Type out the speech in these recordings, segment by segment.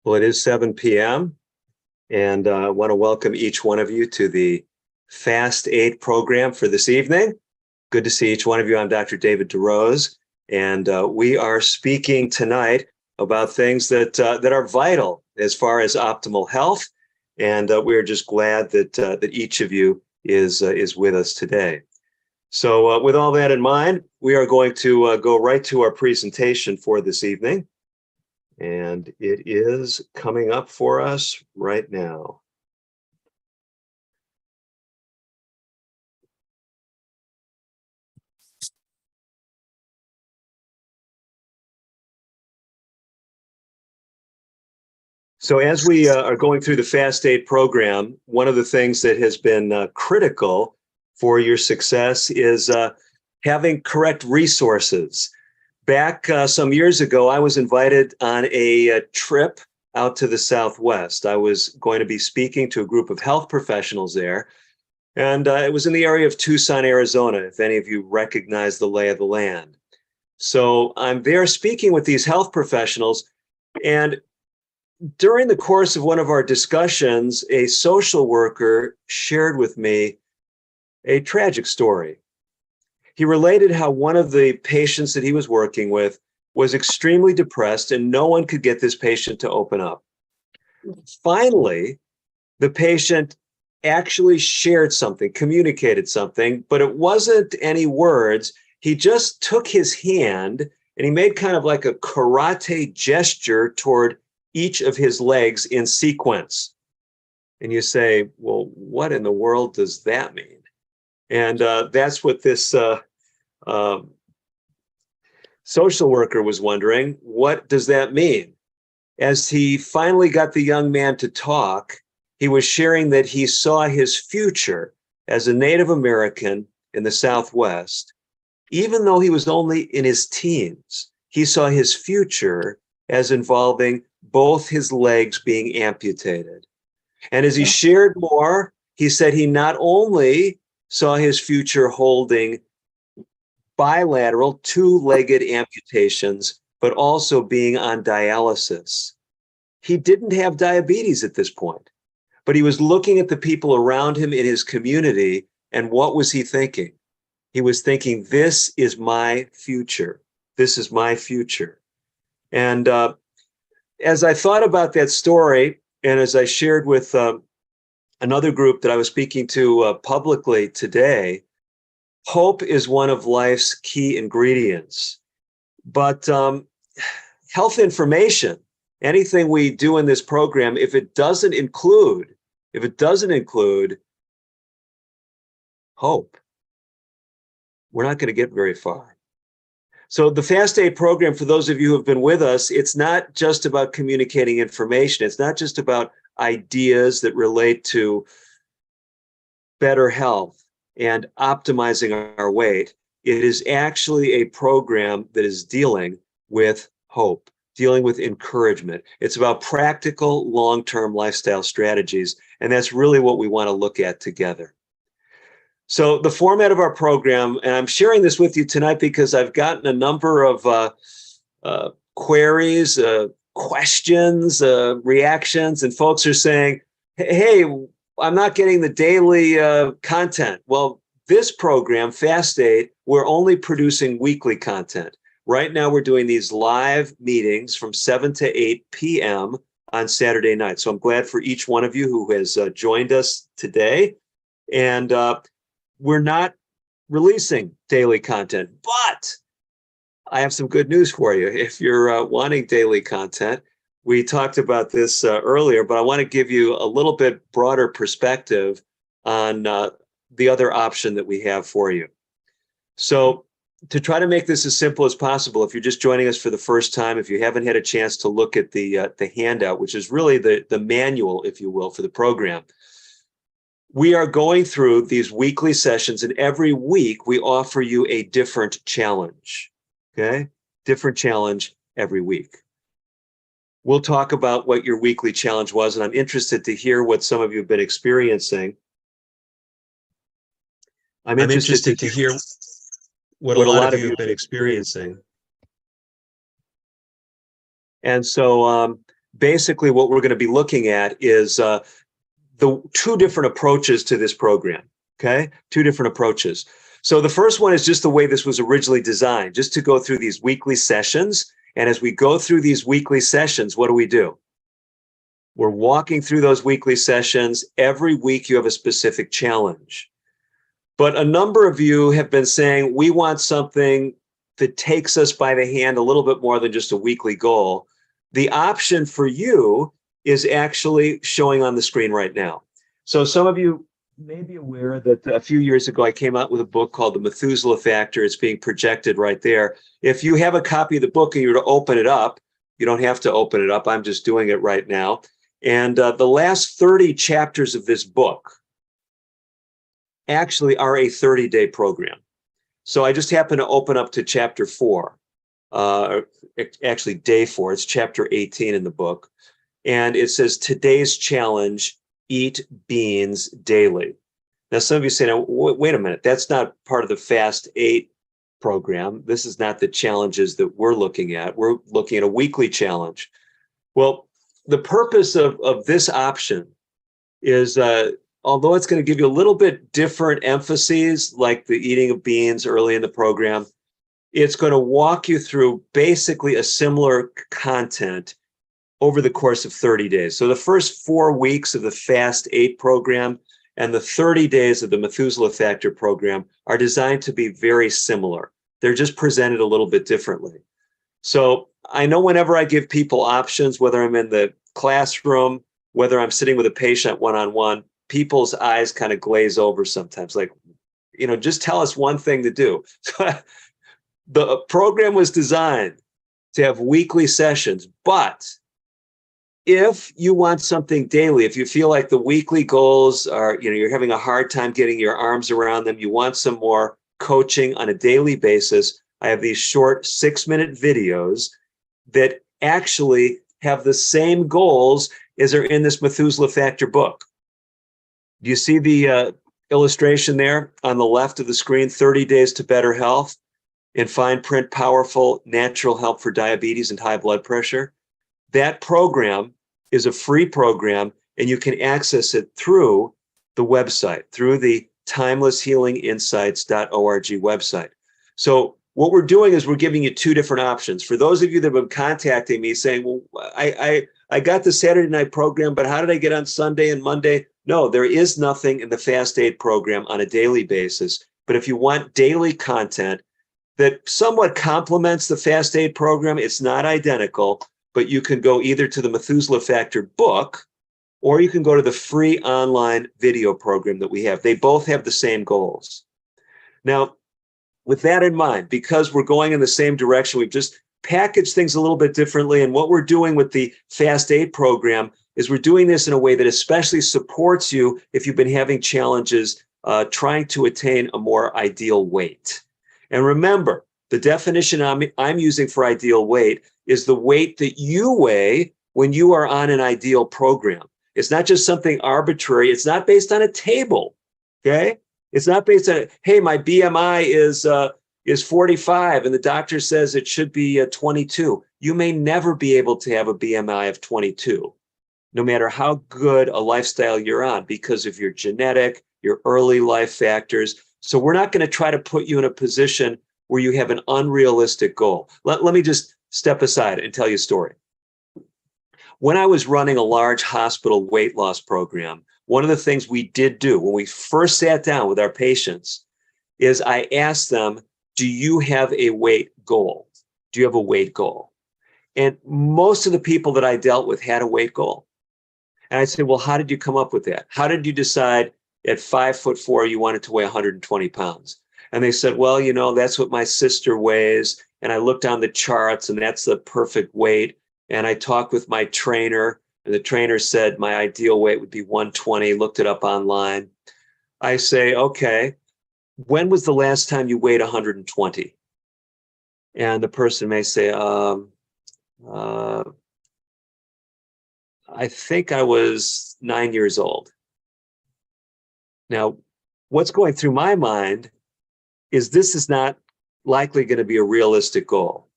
Well, it is 7 p.m. and I want to welcome each one of you to the Fast 8 program for this evening. Good to see each one of you. I'm Dr. David DeRose, and we are speaking tonight about things that are vital as far as optimal health, and we're just glad that each of you is with us today. So with all that in mind, we are going to go right to our presentation for this evening. And it is coming up for us right now. So as we are going through the Fast 8 program, one of the things that has been critical for your success is having correct resources. Back some years ago, I was invited on a trip out to the Southwest. I was going to be speaking to a group of health professionals there, and it was in the area of Tucson, Arizona, if any of you recognize the lay of the land. So I'm there speaking with these health professionals, and during the course of one of our discussions, a social worker shared with me a tragic story. He related how one of the patients that he was working with was extremely depressed and no one could get this patient to open up. Finally, the patient actually shared something, communicated something, but it wasn't any words. He just took his hand and he made kind of like a karate gesture toward each of his legs in sequence. And you say, well, what in the world does that mean? And that's what this social worker was wondering. What does that mean? As he finally got the young man to talk, he was sharing that he saw his future as a Native American in the Southwest. Even though he was only in his teens, he saw his future as involving both his legs being amputated. And as he shared more, he said he not only saw his future holding bilateral two-legged amputations, but also being on dialysis. He didn't have diabetes at this point, but he was looking at the people around him in his community, and what was he thinking? He was thinking, this is my future. This is my future. And as I thought about that story, and as I shared with another group that I was speaking to publicly today, hope is one of life's key ingredients. But health information, anything we do in this program, if it doesn't include hope, we're not going to get very far. So the Fast 8 program, for those of you who have been with us, it's not just about communicating information. It's not just about ideas that relate to better health and optimizing our weight. It is actually a program that is dealing with hope, dealing with encouragement. It's about practical, long-term lifestyle strategies, and that's really what we want to look at together. So the format of our program, and I'm sharing this with you tonight because I've gotten a number of queries, questions, reactions, and folks are saying, hey, I'm not getting the daily content. Well, this program, Fast 8, we're only producing weekly content. Right now, we're doing these live meetings from 7 to 8 p.m. on Saturday night. So I'm glad for each one of you who has joined us today. And we're not releasing daily content, but I have some good news for you. If you're wanting daily content, we talked about this earlier, but I want to give you a little bit broader perspective on the other option that we have for you. So to try to make this as simple as possible, if you're just joining us for the first time, if you haven't had a chance to look at the handout, which is really the manual, if you will, for the program, we are going through these weekly sessions, and every week we offer you a different challenge, okay? Different challenge every week. We'll talk about what your weekly challenge was, and I'm interested to hear what some of you have been experiencing. I'm interested to hear what a lot of you have been experiencing. And so basically what we're going to be looking at is the two different approaches to this program. Okay, two different approaches. So the first one is just the way this was originally designed, just to go through these weekly sessions. And as we go through these weekly sessions, what do? We're walking through those weekly sessions. Every week you have a specific challenge. But a number of you have been saying, we want something that takes us by the hand a little bit more than just a weekly goal. The option for you is actually showing on the screen right now. So some of you may be aware that a few years ago, I came out with a book called The Methuselah Factor. It's being projected right there. If you have a copy of the book and you were to open it up, you don't have to open it up. I'm just doing it right now. And the last 30 chapters of this book actually are a 30-day program. So I just happen to open up to chapter 4, actually day 4. It's chapter 18 in the book. And it says, today's challenge, eat beans daily. Now, some of you say, now, wait a minute, that's not part of the Fast 8 program. This is not the challenges that we're looking at. We're looking at a weekly challenge. Well, the purpose of this option is, although it's going to give you a little bit different emphases, like the eating of beans early in the program, it's going to walk you through basically a similar content over the course of 30 days. So the first 4 weeks of the Fast 8 program and the 30 days of the Methuselah Factor program are designed to be very similar. They're just presented a little bit differently. So I know whenever I give people options, whether I'm in the classroom, whether I'm sitting with a patient one-on-one, people's eyes kind of glaze over sometimes, like, just tell us one thing to do. The program was designed to have weekly sessions, but if you want something daily, if you feel like the weekly goals are, you're having a hard time getting your arms around them, you want some more coaching on a daily basis, I have these short 6-minute videos that actually have the same goals as are in this Methuselah Factor book. Do you see the illustration there on the left of the screen, 30 Days to Better Health? In fine print, powerful, natural help for diabetes and high blood pressure. That program is a free program, and you can access it through the website, through the timelesshealinginsights.org website. So what we're doing is we're giving you two different options. For those of you that have been contacting me saying, well, I got the Saturday night program, but how did I get on Sunday and Monday? No, there is nothing in the Fast 8 program on a daily basis. But if you want daily content that somewhat complements the Fast 8 program, it's not identical, but you can go either to the Methuselah Factor book, or you can go to the free online video program that we have. They both have the same goals. Now, with that in mind, because we're going in the same direction, we've just packaged things a little bit differently. And what we're doing with the Fast 8 program is we're doing this in a way that especially supports you if you've been having challenges trying to attain a more ideal weight. And remember, the definition I'm using for ideal weight is the weight that you weigh when you are on an ideal program. It's not just something arbitrary. It's not based on a table, okay? It's not based on, hey, my BMI is 45 and the doctor says it should be 22. You may never be able to have a BMI of 22, no matter how good a lifestyle you're on, because of your genetic, your early life factors. So we're not going to try to put you in a position where you have an unrealistic goal. Let me just step aside and tell you a story. When I was running a large hospital weight loss program, one of the things we did do when we first sat down with our patients is I asked them, do you have a weight goal? Do you have a weight goal? And most of the people that I dealt with had a weight goal. And I'd say, well, how did you come up with that? How did you decide at 5'4" you wanted to weigh 120 pounds? And they said, well, that's what my sister weighs. And I looked on the charts and that's the perfect weight. And I talked with my trainer and the trainer said my ideal weight would be 120, looked it up online. I say, okay, when was the last time you weighed 120? And the person may say, I think I was 9 years old. Now, what's going through my mind is this is not likely going to be a realistic goal.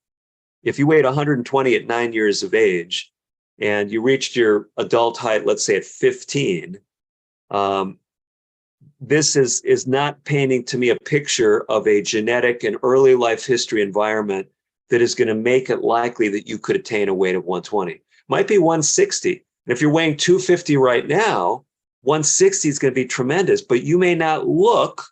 If you weighed 120 at 9 years of age, and you reached your adult height, let's say at 15, this is not painting to me a picture of a genetic and early life history environment that is going to make it likely that you could attain a weight of 120. Might be 160. And if you're weighing 250 right now, 160 is going to be tremendous, but you may not look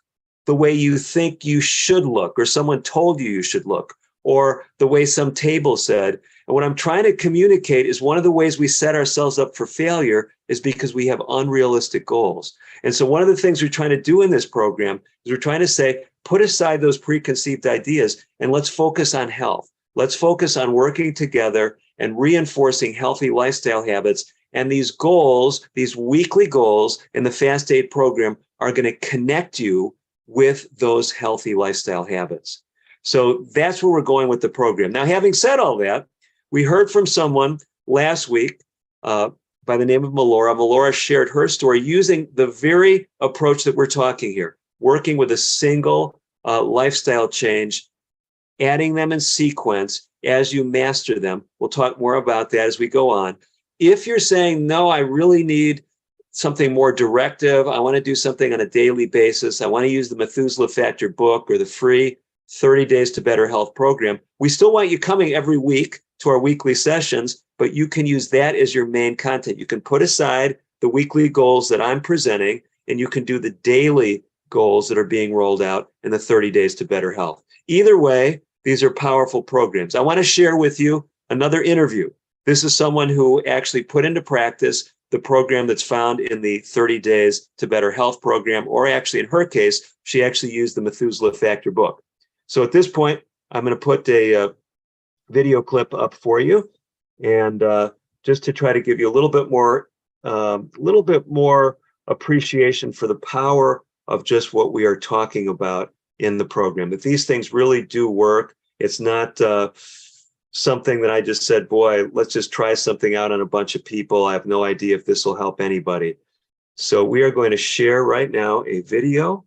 the way you think you should look, or someone told you should look, or the way some table said. And what I'm trying to communicate is one of the ways we set ourselves up for failure is because we have unrealistic goals. And so one of the things we're trying to do in this program is we're trying to say, put aside those preconceived ideas and let's focus on health. Let's focus on working together and reinforcing healthy lifestyle habits. And these goals, these weekly goals in the Fast 8 program are going to connect you with those healthy lifestyle habits. So that's where we're going with the program. Now, having said all that, we heard from someone last week by the name of Melora. Melora shared her story using the very approach that we're talking here, working with a single lifestyle change, adding them in sequence as you master them. We'll talk more about that as we go on. If you're saying, no, I really need something more directive, I want to do something on a daily basis, I want to use the Methuselah Factor book or the free 30 Days to Better Health program, we still want you coming every week to our weekly sessions, but you can use that as your main content. You can put aside the weekly goals that I'm presenting, and you can do the daily goals that are being rolled out in the 30 Days to Better Health. Either way, these are powerful programs. I want to share with you another interview. This is someone who actually put into practice the program that's found in the 30 Days to Better Health program, or actually in her case, she actually used the Methuselah Factor book. So at this point, I'm going to put a video clip up for you, and just to try to give you a little bit more appreciation for the power of just what we are talking about in the program. That these things really do work. It's not something that I just said, boy, let's just try something out on a bunch of people. I have no idea if this will help anybody. So we are going to share right now a video,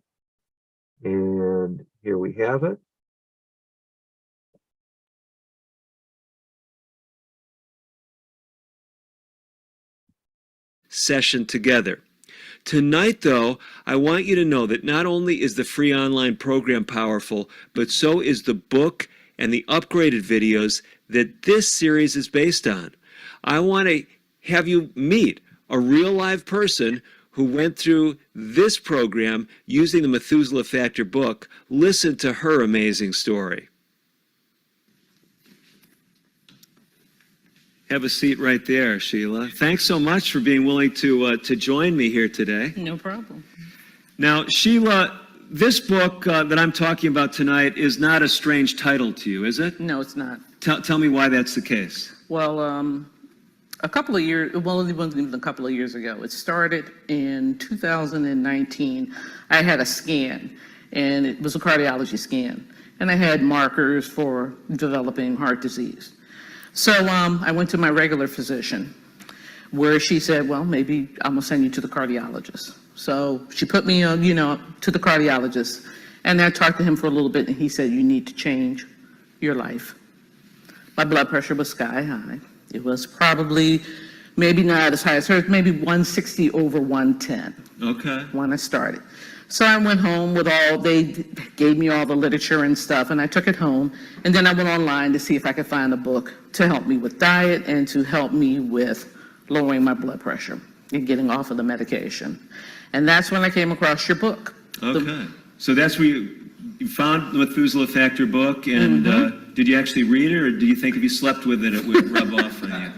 and here we have it. Session together. Tonight, though, I want you to know that not only is the free online program powerful, but so is the book and the upgraded videos that this series is based on. I want to have you meet a real live person who went through this program using the Methuselah Factor book. Listen to her amazing story. Have a seat right there, Sheila. Thanks so much for being willing to join me here today. No problem. Now, Sheila, this book that I'm talking about tonight is not a strange title to you, is it? No, it's not. Tell me why that's the case. Well, a couple of years, well, it wasn't even a couple of years ago. It started in 2019. I had a scan, and it was a cardiology scan, and I had markers for developing heart disease. So I went to my regular physician, where she said, well, maybe I'm gonna send you to the cardiologist. So she put me on, to the cardiologist, and I talked to him for a little bit, and he said, you need to change your life. My blood pressure was sky high. It was probably, maybe not as high as hers, maybe 160 over 110. Okay. When I started. So I went home with they gave me all the literature and stuff, and I took it home, and then I went online to see if I could find a book to help me with diet and to help me with lowering my blood pressure and getting off of the medication. And that's when I came across your book. Okay. So that's where you found the Methuselah Factor book, and did you actually read it, or do you think if you slept with it, it would rub off on you?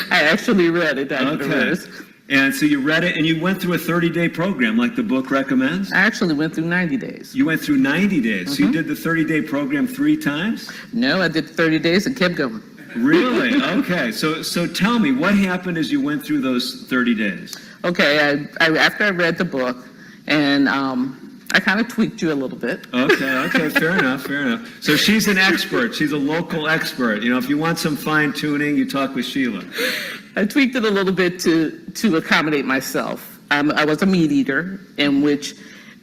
I actually read it, Dr. Okay. DeRose. And so you read it, and you went through a 30-day program like the book recommends? I actually went through 90 days. You went through 90 days. So you did the 30-day program 3 times? No, I did 30 days and kept going. Really? Okay. So tell me, what happened as you went through those 30 days? Okay, after I read the book, and I kind of tweaked you a little bit. Okay, fair enough. So she's an expert. She's a local expert. If you want some fine tuning, you talk with Sheila. I tweaked it a little bit to accommodate myself. I was a meat eater, in which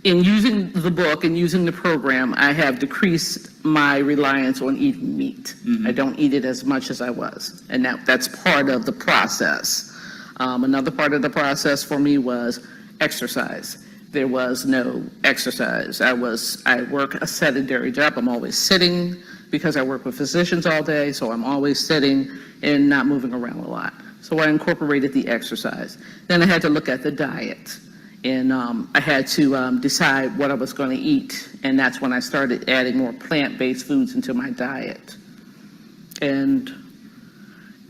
in using the book and using the program, I have decreased my reliance on eating meat. I don't eat it as much as I was, and that's part of the process. Another part of the process for me was exercise. There was no exercise. I work a sedentary job. I'm always sitting because I work with physicians all day, so I'm always sitting and not moving around a lot. So I incorporated the exercise. Then I had to look at the diet, and I had to decide what I was going to eat, and that's when I started adding more plant-based foods into my diet. And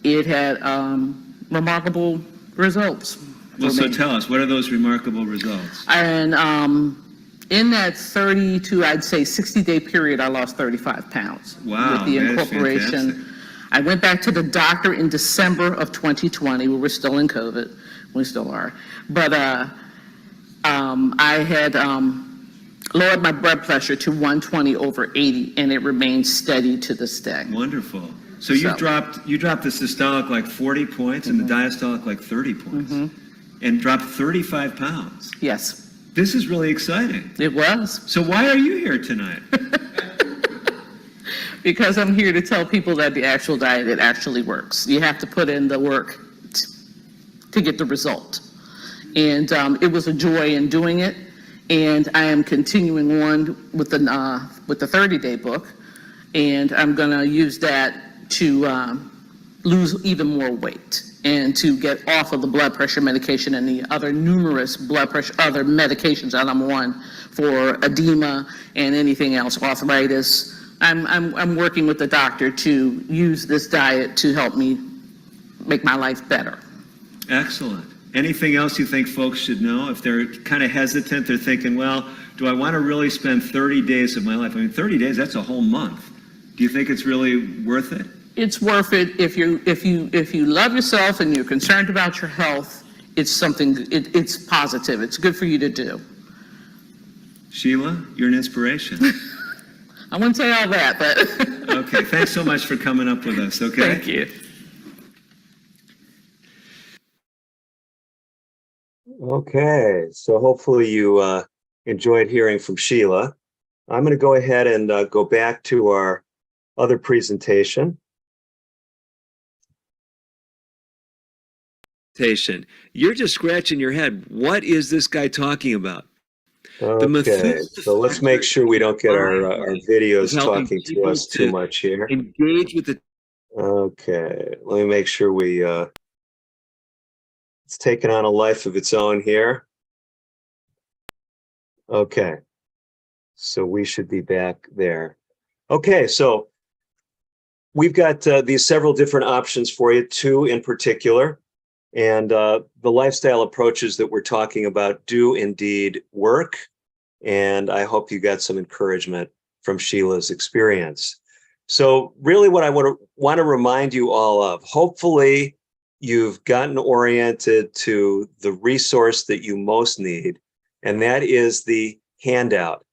it had remarkable results. Well, so tell us, what are those remarkable results? And in that 30 to, I'd say, 60-day period, I lost 35 pounds. Wow, with the that is incorporation. fantastic. I went back to the doctor in December of 2020. We were still in COVID. We still are. But I had lowered my blood pressure to 120/80, and it remains steady to this day. Wonderful. So you dropped the systolic like 40 points and the diastolic like 30 points, and dropped 35 pounds. Yes, This is really exciting. it was. So why are you here tonight? Because I'm here to tell people that the actual diet, it actually works. You have to put in the work to get the result. And it was a joy in doing it. And I am continuing on with the 30-day book. And I'm going to use that to lose even more weight and to get off of the blood pressure medication and the other numerous other medications that I'm on for edema and anything else, arthritis. I'm working with the doctor to use this diet to help me make my life better. Excellent. Anything else you think folks should know? If they're kind of hesitant, they're thinking, well, do I want to really spend 30 days of my life? I mean, 30 days, that's a whole month. Do you think it's really worth it? It's worth it if you love yourself and you're concerned about your health. It's something. It's positive. It's good for you to do. Sheila, you're an inspiration. I wouldn't say all that, but Okay, thanks so much for coming up with us, okay? Thank you. Okay, so hopefully you enjoyed hearing from Sheila. I'm going to go ahead and go back to our other presentation. You're just scratching your head. What is this guy talking about? Okay, so let's make sure we don't get our videos talking to us too much here. Engage with the. Okay, let me make sure we. It's taken on a life of its own here. Okay, so we should be back there. Okay, so we've got these several different options for you, two in particular. And the lifestyle approaches that we're talking about do indeed work. And I hope you got some encouragement from Sheila's experience. So really what I want to remind you all of, hopefully you've gotten oriented to the resource that you most need, and that is the handout.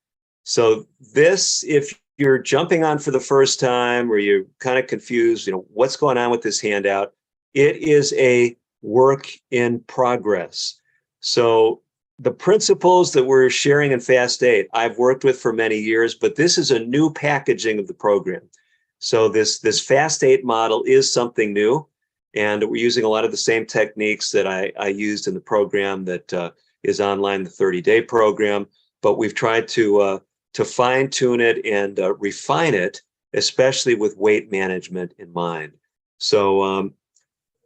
So this, if you're jumping on for the first time or you're kind of confused, what's going on with this handout, it is a work in progress. So the principles that we're sharing in Fast 8, I've worked with for many years, but this is a new packaging of the program. So this Fast 8 model is something new, and we're using a lot of the same techniques that I used in the program that is online, the 30-day program, but we've tried to fine tune it and refine it, especially with weight management in mind. So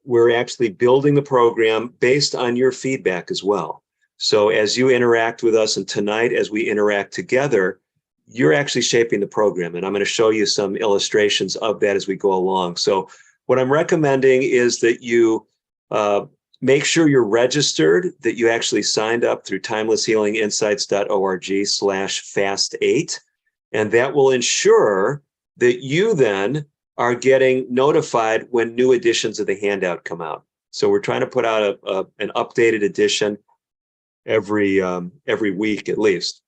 we're actually building the program based on your feedback as well. So as you interact with us, and tonight as we interact together, you're actually shaping the program. And I'm going to show you some illustrations of that as we go along. So what I'm recommending is that you make sure you're registered, that you actually signed up through timelesshealinginsights.org/fast8. And that will ensure that you then are getting notified when new editions of the handout come out. So we're trying to put out an updated edition every week at least.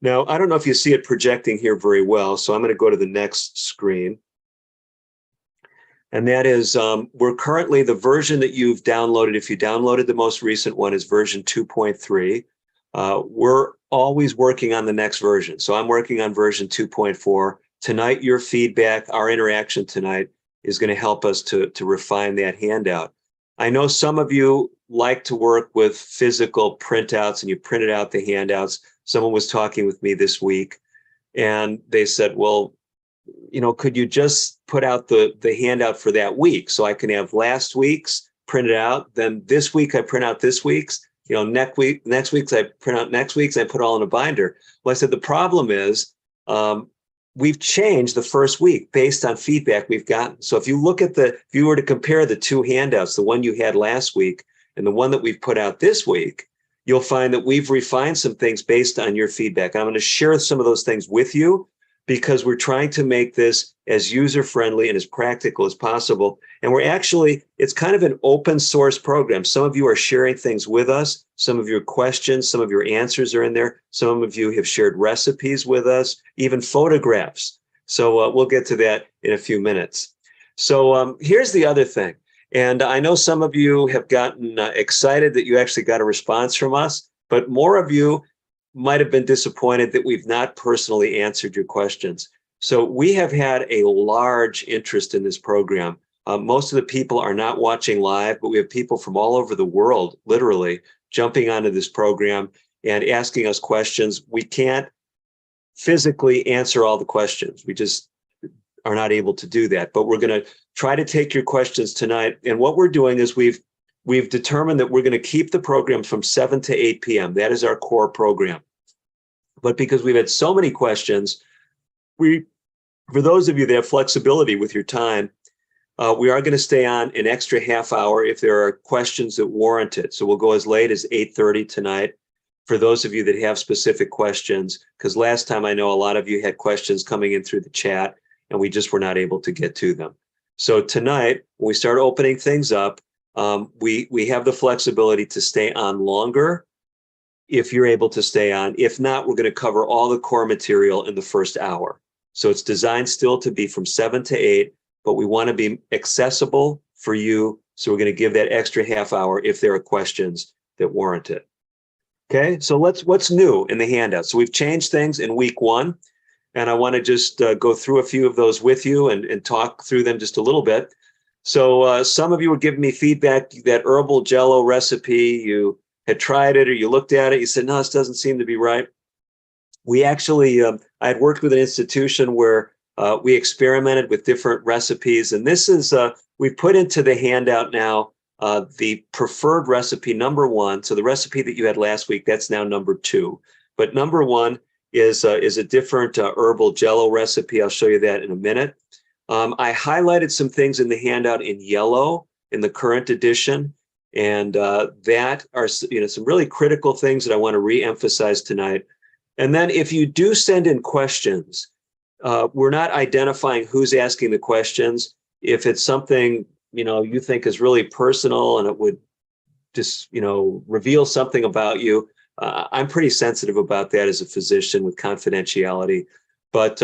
Now, I don't know if you see it projecting here very well, so I'm going to go to the next screen. And that is, we're currently, the version that you've downloaded, if you downloaded the most recent one, is version 2.3. We're always working on the next version. So I'm working on version 2.4. Tonight, your feedback, our interaction tonight is going to help us to refine that handout. I know some of you like to work with physical printouts and you printed out the handouts. Someone was talking with me this week and they said, well, could you just put out the handout for that week so I can have last week's printed out, then this week I print out this week's, next week's I print out next week's, and I put it all in a binder. Well, I said, the problem is we've changed the first week based on feedback we've gotten. So if you look at if you were to compare the two handouts, the one you had last week and the one that we've put out this week, you'll find that we've refined some things based on your feedback. And I'm going to share some of those things with you because we're trying to make this as user-friendly and as practical as possible. And it's kind of an open source program. Some of you are sharing things with us. Some of your questions, some of your answers are in there. Some of you have shared recipes with us, even photographs. So we'll get to that in a few minutes. So here's the other thing. And I know some of you have gotten excited that you actually got a response from us, but more of you might have been disappointed that we've not personally answered your questions. So we have had a large interest in this program. Most of the people are not watching live, but we have people from all over the world, literally, jumping onto this program and asking us questions. We can't physically answer all the questions. We just are not able to do that, but we're going to try to take your questions tonight. And what we're doing is we've determined that we're going to keep the program from 7 to 8 p.m. That is our core program. But because we've had so many questions, for those of you that have flexibility with your time, we are going to stay on an extra half hour if there are questions that warrant it. So we'll go as late as 8:30 tonight for those of you that have specific questions, because last time I know a lot of you had questions coming in through the chat and we just were not able to get to them. So tonight, when we start opening things up, we have the flexibility to stay on longer if you're able to stay on. If not, we're going to cover all the core material in the first hour. So it's designed still to be from 7 to 8, but we want to be accessible for you. So we're going to give that extra half hour if there are questions that warrant it. Okay, so what's new in the handout? So we've changed things in week 1, and I want to just go through a few of those with you and talk through them just a little bit. So some of you were giving me feedback that herbal Jello recipe, you had tried it or you looked at it, you said, no, this doesn't seem to be right. We actually, I had worked with an institution where we experimented with different recipes, and this is, we've put into the handout now the preferred recipe number 1. So the recipe that you had last week, that's now number 2. But number 1 is a different herbal Jello recipe. I'll show you that in a minute. I highlighted some things in the handout in yellow in the current edition, and that are some really critical things that I want to re-emphasize tonight. And then if you do send in questions, we're not identifying who's asking the questions. If it's something you think is really personal and it would just reveal something about you, I'm pretty sensitive about that as a physician with confidentiality. But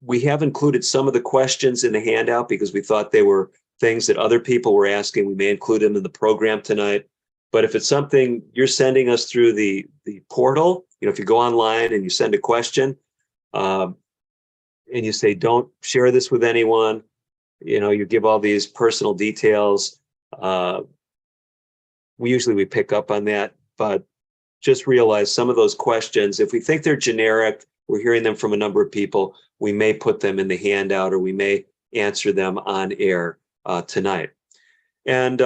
we have included some of the questions in the handout because we thought they were things that other people were asking. We may include them in the program tonight. But if it's something you're sending us through the portal, if you go online and you send a question and you say, don't share this with anyone, you give all these personal details, we pick up on that. But just realize some of those questions, if we think they're generic, we're hearing them from a number of people, we may put them in the handout or we may answer them on air tonight. And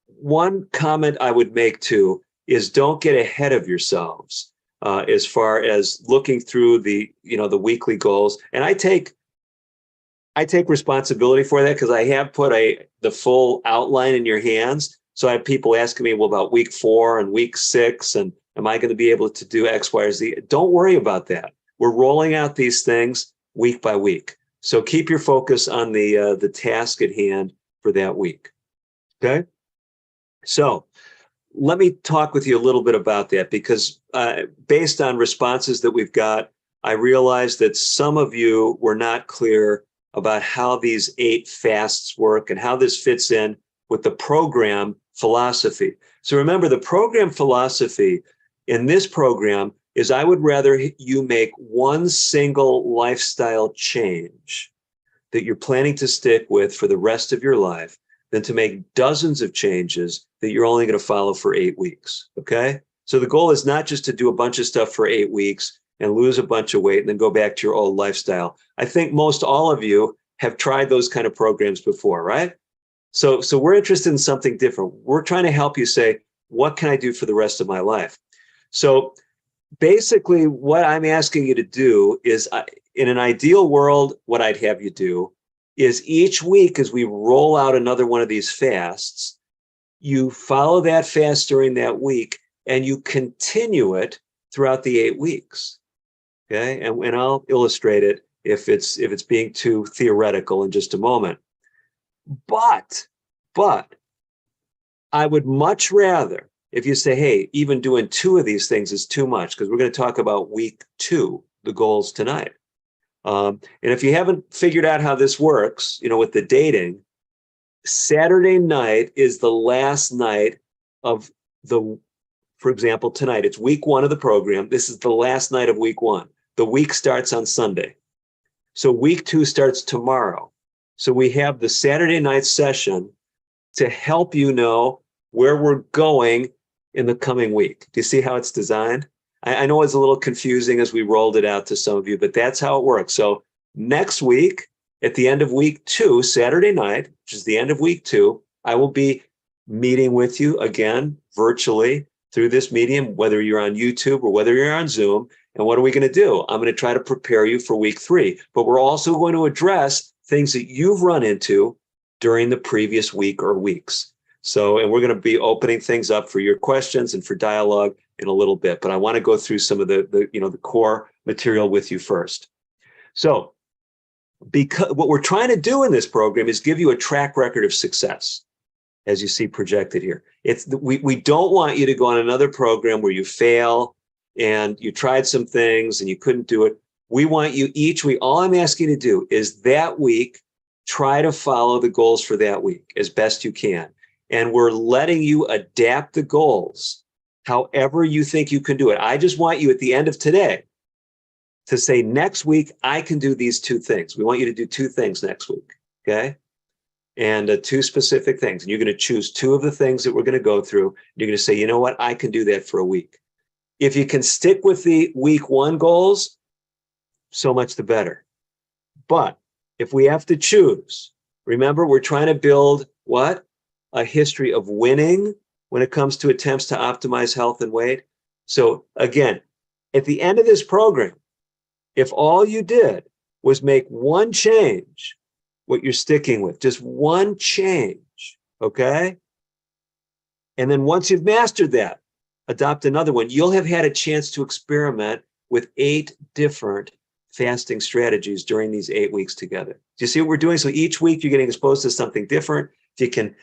one comment I would make too is don't get ahead of yourselves as far as looking through the weekly goals. And I take responsibility for that because I have put the full outline in your hands. So I have people asking me, well, about week 4 and week 6, and am I going to be able to do X, Y, or Z? Don't worry about that. We're rolling out these things week by week. So keep your focus on the task at hand for that week. Okay? So let me talk with you a little bit about that because based on responses that we've got, I realized that some of you were not clear about how these 8 fasts work and how this fits in with the program philosophy. So remember, the program philosophy in this program is I would rather you make one single lifestyle change that you're planning to stick with for the rest of your life than to make dozens of changes that you're only going to follow for 8 weeks. Okay. So the goal is not just to do a bunch of stuff for 8 weeks and lose a bunch of weight and then go back to your old lifestyle. I think most all of you have tried those kind of programs before, right? So we're interested in something different. We're trying to help you say, what can I do for the rest of my life? So basically what I'm asking you to do is, in an ideal world, what I'd have you do is each week as we roll out another one of these fasts, you follow that fast during that week and you continue it throughout the 8 weeks. Okay, and I'll illustrate it if it's being too theoretical in just a moment. But I would much rather if you say, hey, even doing 2 of these things is too much, because we're going to talk about week 2, the goals tonight. And if you haven't figured out how this works, with the dating, Saturday night is the last night of for example, tonight, it's week 1 of the program. This is the last night of week 1. The week starts on Sunday. So week 2 starts tomorrow. So we have the Saturday night session to help you know where we're going in the coming week. Do you see how it's designed? I know it's a little confusing as we rolled it out to some of you, but that's how it works. So next week, at the end of week 2, Saturday night, which is the end of week 2, I will be meeting with you again virtually through this medium, whether you're on YouTube or whether you're on Zoom. And what are we going to do? I'm going to try to prepare you for week 3, but we're also going to address things that you've run into during the previous week or weeks. So, and we're going to be opening things up for your questions and for dialogue in a little bit, but I want to go through some of the core material with you first. So, because what we're trying to do in this program is give you a track record of success, as you see projected here. We don't want you to go on another program where you fail and you tried some things and you couldn't do it. We want you each week, all I'm asking you to do is that week, try to follow the goals for that week as best you can. And we're letting you adapt the goals however you think you can do it. I just want you at the end of today to say, next week, I can do these 2 things. We want you to do 2 things next week, okay? And 2 specific things. And you're going to choose 2 of the things that we're going to go through. You're going to say, you know what, I can do that for a week. If you can stick with the week 1 goals, so much the better. But if we have to choose, remember, we're trying to build what? A history of winning when it comes to attempts to optimize health and weight. So again, at the end of this program, if all you did was make one change, what you're sticking with, just one change, okay? And then once you've mastered that, adopt another one. You'll have had a chance to experiment with 8 different fasting strategies during these 8 weeks together. Do you see what we're doing? So each week you're getting exposed to something different. If you can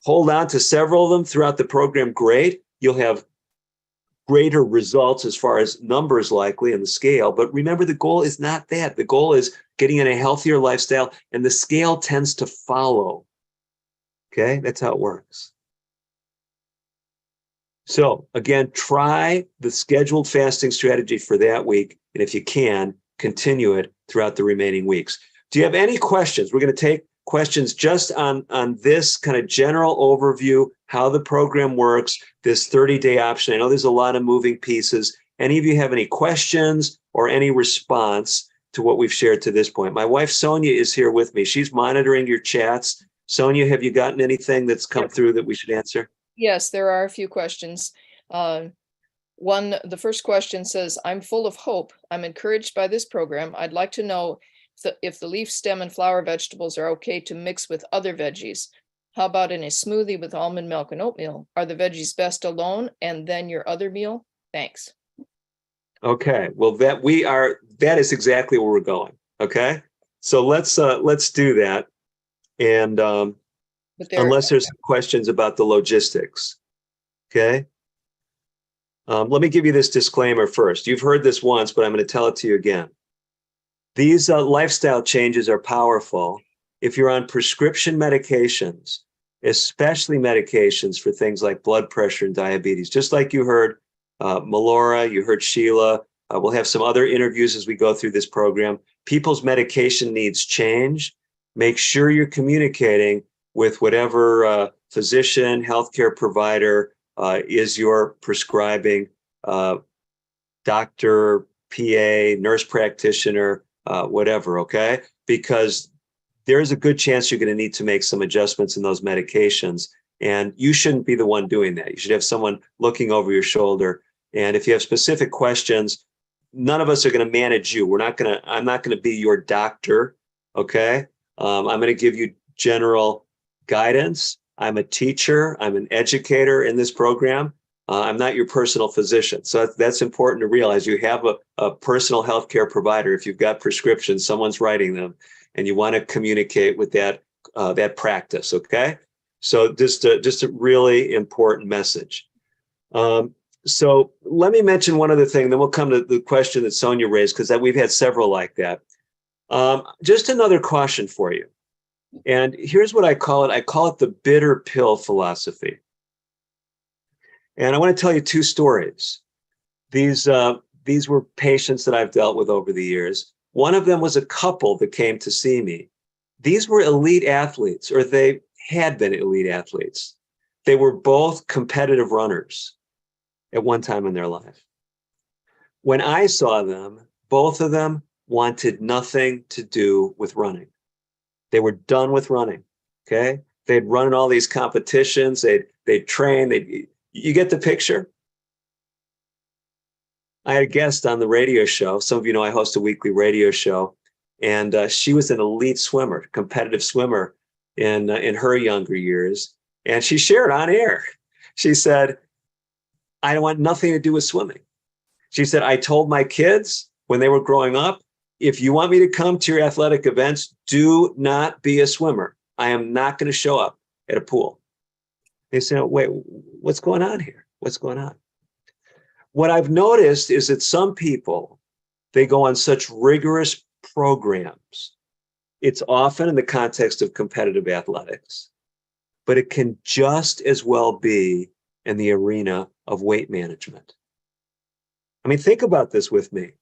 hold on to several of them throughout the program, great. You'll have greater results as far as numbers likely in the scale. But remember, the goal is not that. The goal is getting in a healthier lifestyle, and the scale tends to follow. Okay, that's how it works. So again, try the scheduled fasting strategy for that week. And if you can, continue it throughout the remaining weeks. Do you have any questions? We're going to take questions just on this kind of general overview, how the program works, this 30-day option. I know there's a lot of moving pieces. Any of you have any questions or any response to what we've shared to this point? My wife, Sonia, is here with me. She's monitoring your chats. Sonia, have you gotten anything that's come through that we should answer? Yes, there are a few questions. The first question says, I'm full of hope. I'm encouraged by this program. I'd like to know if the leaf, stem, and flower vegetables are okay to mix with other veggies. How about in a smoothie with almond milk and oatmeal? Are the veggies best alone and then your other meal? Thanks. Okay, well, that is exactly where we're going. Okay, so let's do that. And unless there's some questions about the logistics. Okay. Let me give you this disclaimer first. You've heard this once, but I'm going to tell it to you again. These lifestyle changes are powerful if you're on prescription medications, especially medications for things like blood pressure and diabetes. Just like you heard Melora, you heard Sheila. We'll have some other interviews as we go through this program. People's medication needs change. Make sure you're communicating with whatever physician, healthcare provider is your prescribing doctor, PA, nurse practitioner, whatever, okay? Because there is a good chance you're going to need to make some adjustments in those medications. And you shouldn't be the one doing that. You should have someone looking over your shoulder. And if you have specific questions, none of us are going to manage you. I'm not going to be your doctor, okay? I'm going to give you general guidance. I'm a teacher. I'm an educator in this program. I'm not your personal physician. So that's important to realize. You have a personal healthcare provider. If you've got prescriptions, someone's writing them, and you want to communicate with that practice, okay? So just a really important message. So let me mention one other thing, then we'll come to the question that Sonia raised, because we've had several like that. Just another caution for you. And here's what I call it. I call it the bitter pill philosophy. And I want to tell you two stories. These were patients that I've dealt with over the years. One of them was a couple that came to see me. These were elite athletes, or they had been elite athletes. They were both competitive runners at one time in their life. When I saw them, both of them wanted nothing to do with running. They were done with running, okay? They'd run in all these competitions, they'd train, you get the picture? I had a guest on the radio show. Some of you know I host a weekly radio show, and she was an elite swimmer, competitive swimmer in her younger years. And she shared on air. She said, I don't want nothing to do with swimming. She said, I told my kids when they were growing up, if you want me to come to your athletic events, do not be a swimmer. I am not going to show up at a pool. They said, wait, what's going on here? What's going on? What I've noticed is that some people, they go on such rigorous programs. It's often in the context of competitive athletics, but it can just as well be in the arena of weight management. I mean, think about this with me.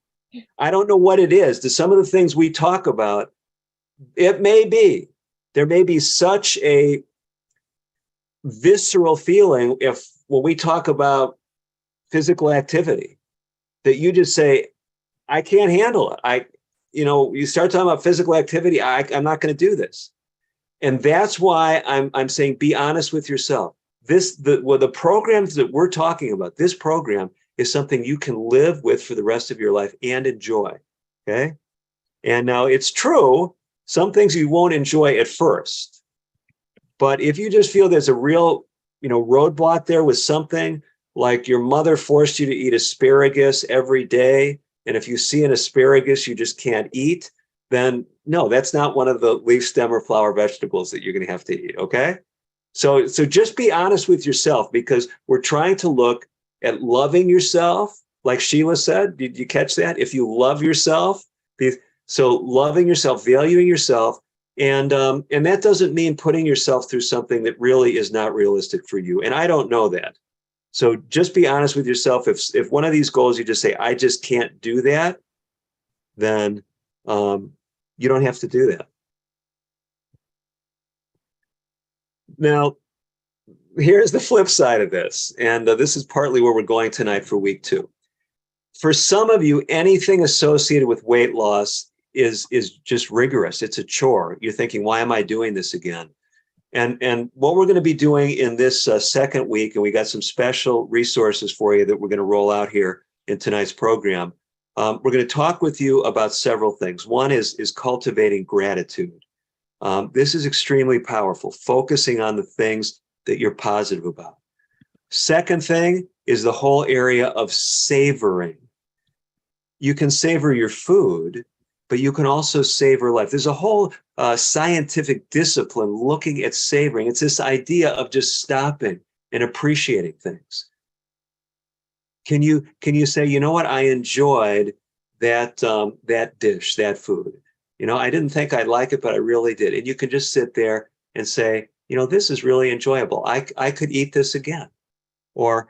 I don't know what it is. To some of the things we talk about, it may be, there may be such a visceral feeling when we talk about physical activity that you just say, I can't handle it. You start talking about physical activity, I'm not going to do this. And that's why I'm saying, be honest with yourself. The programs that we're talking about, this program is something you can live with for the rest of your life and enjoy, okay? And now it's true, some things you won't enjoy at first. But if you just feel there's a real, roadblock there with something, like your mother forced you to eat asparagus every day, and if you see an asparagus you just can't eat, then no, that's not one of the leaf, stem, or flower vegetables that you're going to have to eat, okay? So just be honest with yourself, because we're trying to look at loving yourself, like Sheila said. Did you catch that? If you love yourself, so loving yourself, valuing yourself, and that doesn't mean putting yourself through something that really is not realistic for you. And I don't know that. So just be honest with yourself. If one of these goals you just say, I just can't do that, then you don't have to do that. Now, here's the flip side of this. And this is partly where we're going tonight for week 2. For some of you, anything associated with weight loss is just rigorous. It's a chore. You're thinking, why am I doing this again? And what we're going to be doing in this second week, and we got some special resources for you that we're going to roll out here in tonight's program. We're going to talk with you about several things. One is cultivating gratitude. This is extremely powerful, focusing on the things that you're positive about. Second thing is the whole area of savoring. You can savor your food, but you can also savor life. There's a whole scientific discipline looking at savoring. It's this idea of just stopping and appreciating things. Can you say, you know what, I enjoyed that dish, that food. I didn't think I'd like it, but I really did. And you can just sit there and say, this is really enjoyable. I could eat this again. Or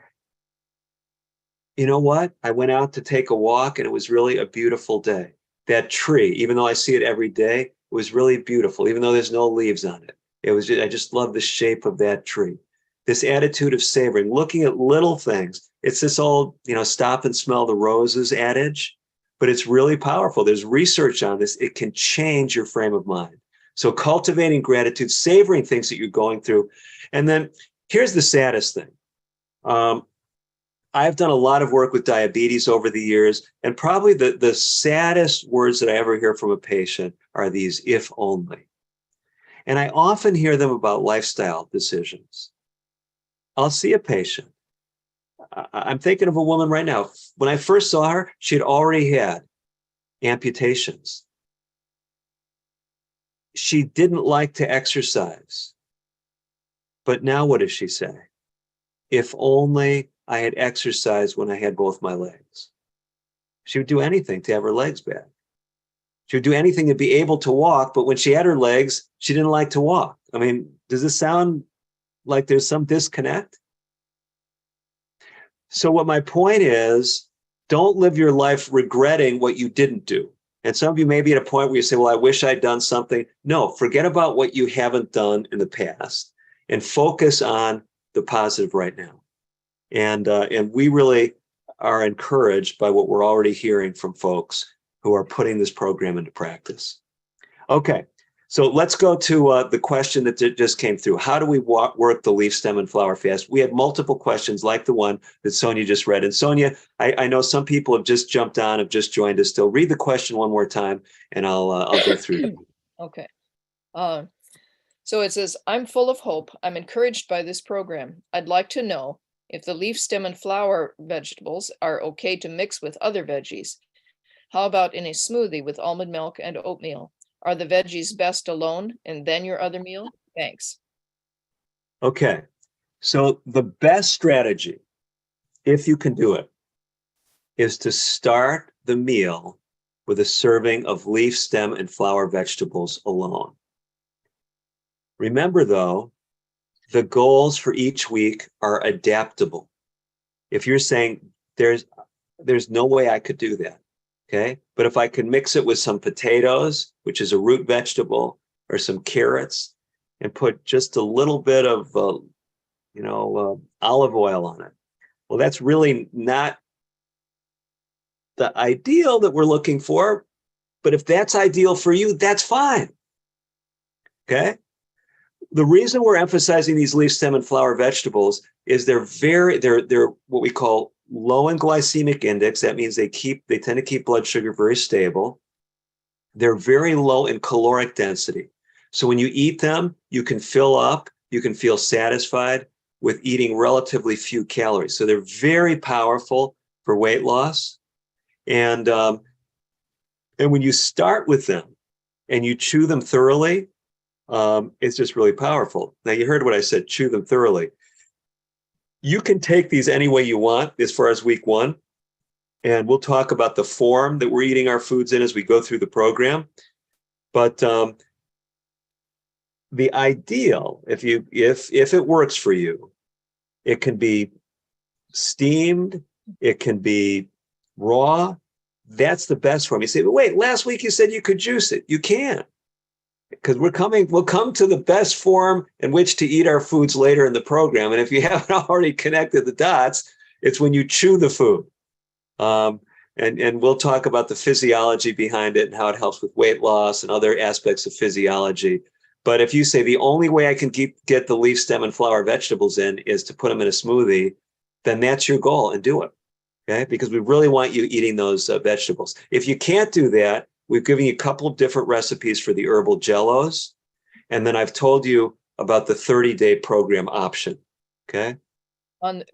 you know what? I went out to take a walk and it was really a beautiful day. That tree, even though I see it every day, it was really beautiful, even though there's no leaves on it. I just love the shape of that tree. This attitude of savoring, looking at little things. It's this old, stop and smell the roses adage, but it's really powerful. There's research on this. It can change your frame of mind. So cultivating gratitude, savoring things that you're going through. And then here's the saddest thing. I've done a lot of work with diabetes over the years, and probably the saddest words that I ever hear from a patient are these, if only. And I often hear them about lifestyle decisions. I'll see a patient. I'm thinking of a woman right now. When I first saw her, she had already had amputations. She didn't like to exercise. But now what does she say? If only I had exercised when I had both my legs. She would do anything to have her legs back. She would do anything to be able to walk, but when she had her legs, she didn't like to walk. I mean, does this sound like there's some disconnect? So what my point is, don't live your life regretting what you didn't do. And some of you may be at a point where you say, well, I wish I'd done something. No, forget about what you haven't done in the past and focus on the positive right now. And we really are encouraged by what we're already hearing from folks who are putting this program into practice. Okay, so let's go to the question that just came through. How do we work the leaf, stem, and flower fast? We had multiple questions like the one that Sonia just read. And Sonia, I know some people have just jumped on, have just joined us still. Read the question one more time, and I'll go through that. Okay. So it says, I'm full of hope. I'm encouraged by this program. I'd like to know if the leaf, stem, and flower vegetables are okay to mix with other veggies. How about in a smoothie with almond milk and oatmeal? Are the veggies best alone and then your other meal? Thanks. Okay, so the best strategy, if you can do it, is to start the meal with a serving of leaf, stem, and flower vegetables alone. Remember, though, the goals for each week are adaptable. If you're saying there's no way I could do that, okay? But if I could mix it with some potatoes, which is a root vegetable, or some carrots, and put just a little bit of, olive oil on it. Well, that's really not the ideal that we're looking for, but if that's ideal for you, that's fine, okay? The reason we're emphasizing these leaf, stem, and flower vegetables is they're what we call low in glycemic index. That means they tend to keep blood sugar very stable. They're very low in caloric density. So when you eat them, you can fill up, you can feel satisfied with eating relatively few calories. So they're very powerful for weight loss. And when you start with them and you chew them thoroughly, it's just really powerful. Now, you heard what I said, chew them thoroughly. You can take these any way you want as far as week one, and we'll talk about the form that we're eating our foods in as we go through the program. But the ideal, if it works for you, it can be steamed, it can be raw. That's the best form. You say, but wait, last week you said you could juice it. You can't. Because we'll come to the best form in which to eat our foods later in the program. And if you haven't already connected the dots, it's when you chew the food. And we'll talk about the physiology behind it and how it helps with weight loss and other aspects of physiology. But if you say the only way I can get the leaf, stem, and flower vegetables in is to put them in a smoothie, then that's your goal and do it. Okay? Because we really want you eating those vegetables. If you can't do that, we've given you a couple of different recipes for the herbal jellos. And then I've told you about the 30-day program option, okay?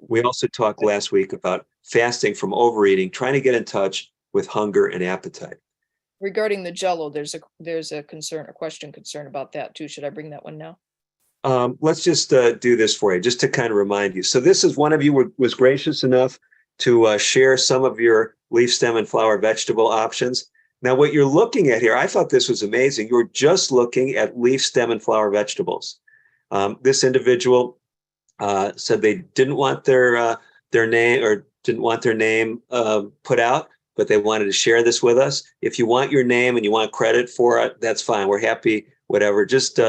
We also talked last week about fasting from overeating, trying to get in touch with hunger and appetite. Regarding the Jello, there's a question about that too. Should I bring that one now? Let's just do this for you, just to kind of remind you. So this is one of you was gracious enough to share some of your leaf, stem, and flower vegetable options. Now, what you're looking at here, I thought this was amazing. You're just looking at leaf, stem, and flower vegetables. This individual said they didn't want their name or didn't want their name put out, but they wanted to share this with us. If you want your name and you want credit for it, that's fine. We're happy, whatever. Just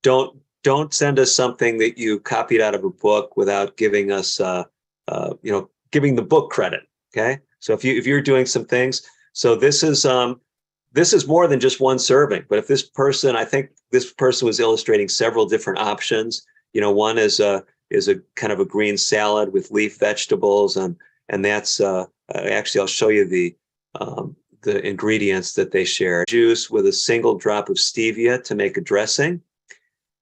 don't send us something that you copied out of a book without giving us, giving the book credit. Okay. So if you're doing some things, so this is more than just one serving. But if I think this person was illustrating several different options. One is a kind of a green salad with leaf vegetables, and that's actually, I'll show you the ingredients that they share. Juice with a single drop of stevia to make a dressing.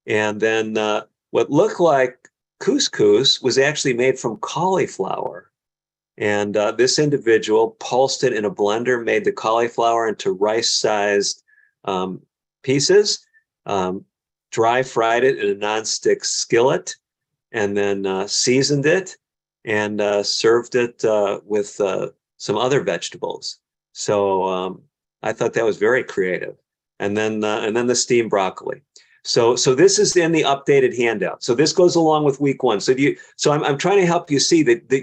And then what looked like couscous was actually made from cauliflower. And this individual pulsed it in a blender, made the cauliflower into rice-sized pieces, dry fried it in a nonstick skillet, and then seasoned it and served it with some other vegetables. So I thought that was very creative. And then the steamed broccoli. So this is in the updated handout. So this goes along with week 1. So I'm trying to help you see that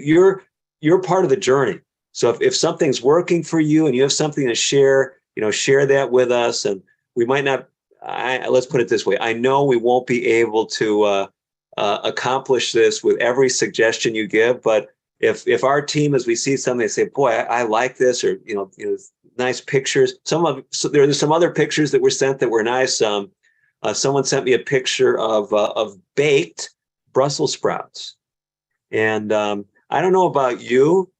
you're part of the journey. So if something's working for you and you have something to share, share that with us. And we might not. Let's put it this way. I know we won't be able to accomplish this with every suggestion you give, but if our team, as we see something, they say, "Boy, I like this," or nice pictures. So there are some other pictures that were sent that were nice. Someone sent me a picture of baked Brussels sprouts, and I don't know about you,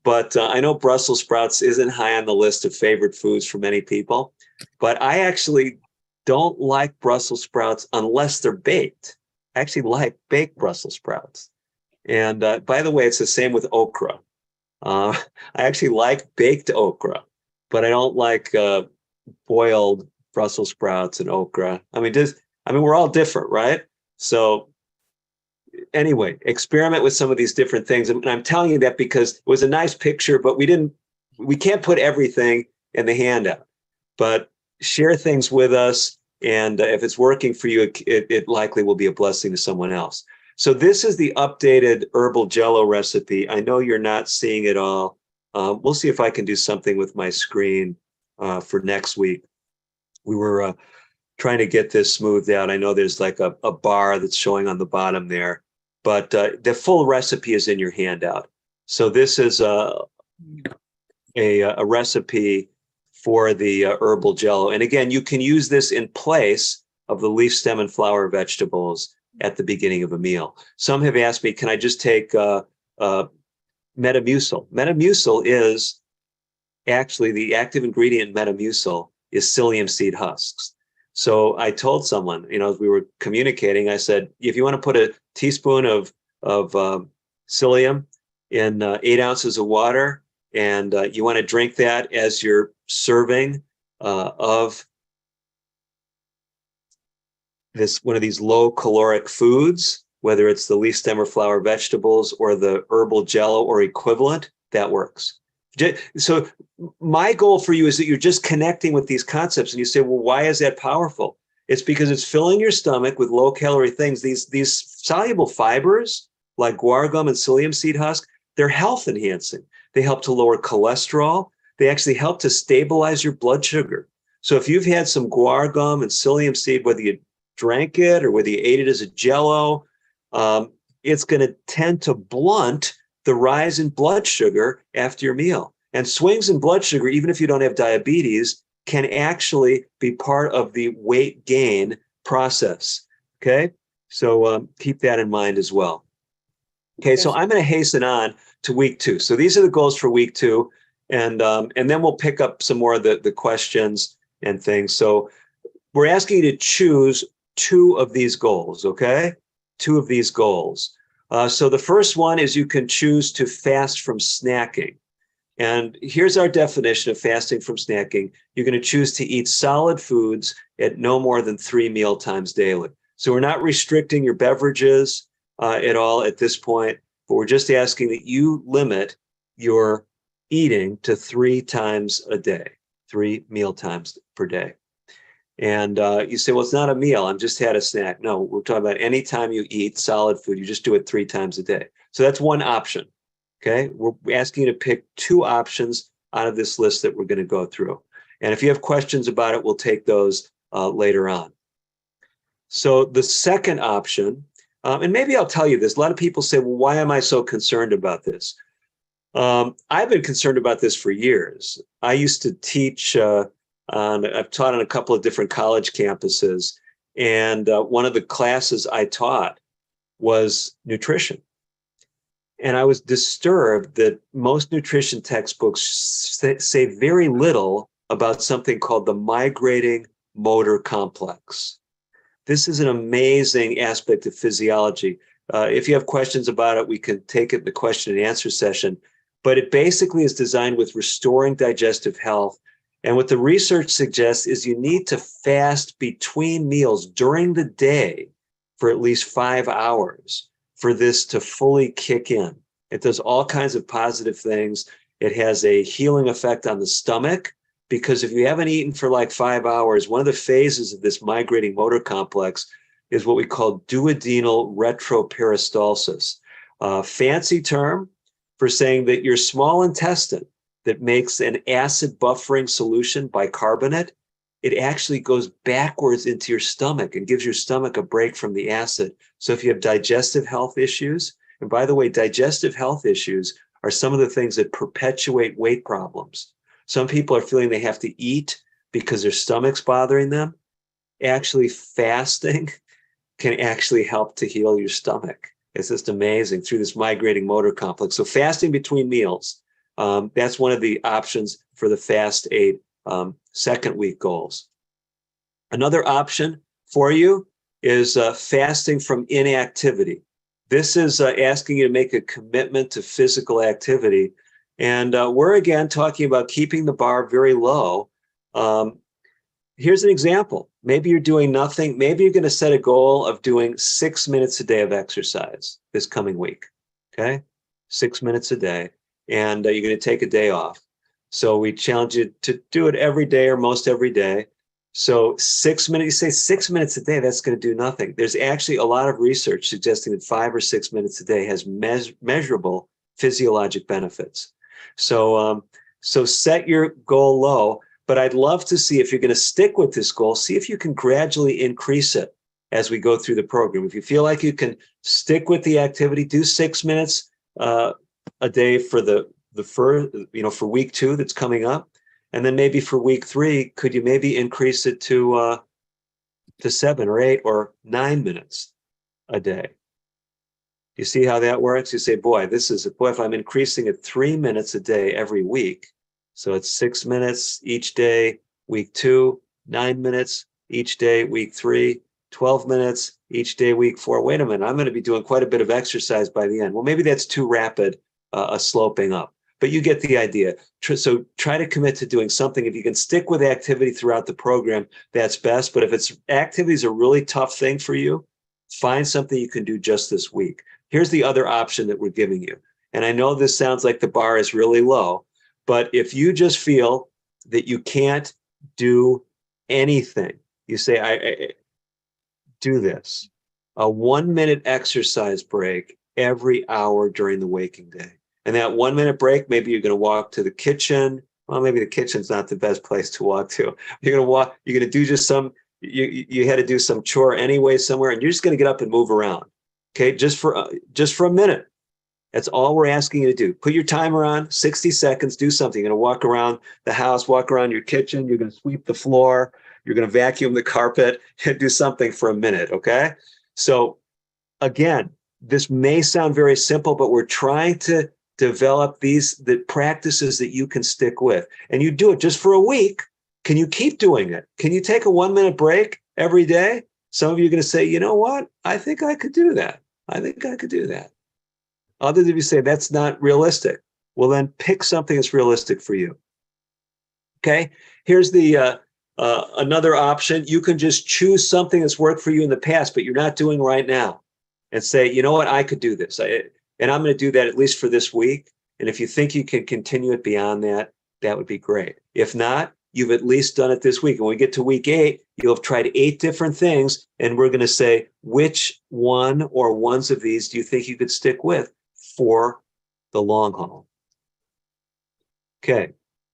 but I know Brussels sprouts isn't high on the list of favorite foods for many people. But I actually don't like Brussels sprouts unless they're baked. I actually like baked Brussels sprouts. And by the way, it's the same with okra. I actually like baked okra, but I don't like boiled Brussels sprouts and okra. I mean, we're all different, right? So anyway, experiment with some of these different things. And I'm telling you that because it was a nice picture, but we can't put everything in the handout. But share things with us. And if it's working for you, it likely will be a blessing to someone else. So this is the updated herbal Jello recipe. I know you're not seeing it all. We'll see if I can do something with my screen for next week. We were trying to get this smoothed out. I know there's like a bar that's showing on the bottom there, but the full recipe is in your handout. So this is a recipe for the herbal Jello. And again, you can use this in place of the leaf, stem, and flower vegetables at the beginning of a meal. Some have asked me, can I just take Metamucil? Metamucil is actually the active ingredient in Metamucil is psyllium seed husks. So I told someone, as we were communicating, I said, if you want to put a teaspoon of psyllium in 8 ounces of water, and you want to drink that as you're serving of one of these low caloric foods, whether it's the leaf, stem, or flower vegetables or the herbal Jello or equivalent, that works. So my goal for you is that you're just connecting with these concepts and you say, well, why is that powerful? It's because it's filling your stomach with low calorie things. These soluble fibers like guar gum and psyllium seed husk, they're health enhancing. They help to lower cholesterol. They actually help to stabilize your blood sugar. So if you've had some guar gum and psyllium seed, whether you drank it or whether you ate it as a Jello, it's going to tend to blunt the rise in blood sugar after your meal. And swings in blood sugar, even if you don't have diabetes, can actually be part of the weight gain process. Okay, so keep that in mind as well. Okay, so I'm going to hasten on to week 2. So these are the goals for week 2, and then we'll pick up some more of the questions and things. So we're asking you to choose 2 of these goals, okay? 2 of these goals. So the first one is you can choose to fast from snacking. And here's our definition of fasting from snacking. You're going to choose to eat solid foods at no more than 3 meal times daily. So we're not restricting your beverages at all at this point, but we're just asking that you limit your eating to 3 times a day, 3 meal times per day. And you say, well, it's not a meal. I'm just had a snack. No, we're talking about any time you eat solid food, you just do it 3 times a day. So that's one option. Okay, we're asking you to pick 2 options out of this list that we're going to go through. And if you have questions about it, we'll take those later on. So the second option, and maybe I'll tell you this, a lot of people say, well, why am I so concerned about this? I've been concerned about this for years. I used to teach, I've taught on a couple of different college campuses, and one of the classes I taught was nutrition. And I was disturbed that most nutrition textbooks say very little about something called the migrating motor complex. This is an amazing aspect of physiology. If you have questions about it, we can take it in the question and answer session. But it basically is designed with restoring digestive health. And what the research suggests is you need to fast between meals during the day for at least 5 hours for this to fully kick in. It does all kinds of positive things. It has a healing effect on the stomach, because if you haven't eaten for like 5 hours, one of the phases of this migrating motor complex is what we call duodenal retroperistalsis. Fancy term for saying that your small intestine that makes an acid buffering solution, bicarbonate, it actually goes backwards into your stomach and gives your stomach a break from the acid. So if you have digestive health issues, and by the way, digestive health issues are some of the things that perpetuate weight problems. Some people are feeling they have to eat because their stomach's bothering them. Actually, fasting can actually help to heal your stomach. It's just amazing through this migrating motor complex. So fasting between meals, that's one of the options for the Fast 8 second week goals. Another option for you is fasting from inactivity. This is asking you to make a commitment to physical activity. And we're again talking about keeping the bar very low. Here's an example. Maybe you're doing nothing. Maybe you're going to set a goal of doing 6 minutes a day of exercise this coming week. Okay? 6 minutes a day. And you're going to take a day off. So we challenge you to do it every day or most every day. So 6 minutes, you say 6 minutes a day, that's going to do nothing. There's actually a lot of research suggesting that 5 or 6 minutes a day has measurable physiologic benefits. So set your goal low, but I'd love to see if you're going to stick with this goal, see if you can gradually increase it as we go through the program. If you feel like you can stick with the activity, do 6 minutes a day for the first, for week 2 that's coming up. And then maybe for week 3, could you maybe increase it to 7 or 8 or 9 minutes a day? You see how that works? You say, boy, if I'm increasing it 3 minutes a day every week, so it's 6 minutes each day, week 2, 9 minutes each day, week 3, 12 minutes each day, week 4. Wait a minute, I'm going to be doing quite a bit of exercise by the end. Well, maybe that's too rapid a sloping up, but you get the idea. So try to commit to doing something. If you can stick with activity throughout the program, that's best. But if activity is a really tough thing for you, find something you can do just this week. Here's the other option that we're giving you. And I know this sounds like the bar is really low, but if you just feel that you can't do anything, you say, I do this, a 1 minute exercise break every hour during the waking day. And that 1 minute break, maybe you're going to walk to the kitchen. Well, maybe the kitchen's not the best place to walk to. You're going to do just you had to do some chore anyway somewhere, and you're just going to get up and move around. Okay, just for a minute. That's all we're asking you to do. Put your timer on, 60 seconds, do something. You're going to walk around the house, walk around your kitchen. You're going to sweep the floor. You're going to vacuum the carpet and do something for a minute, okay? So again, this may sound very simple, but we're trying to develop the practices that you can stick with. And you do it just for a week. Can you keep doing it? Can you take a 1 minute break every day? Some of you are going to say, you know what? I think I could do that. I think I could do that. Others of you say that's not realistic. Well, then pick something that's realistic for you. Okay. Here's the another option. You can just choose something that's worked for you in the past, but you're not doing right now, and say, you know what? I could do this. And I'm going to do that at least for this week. And if you think you can continue it beyond that, that would be great. If not, you've at least done it this week. And when we get to week 8, you'll have tried 8 different things. And we're going to say, which one or ones of these do you think you could stick with for the long haul. Okay,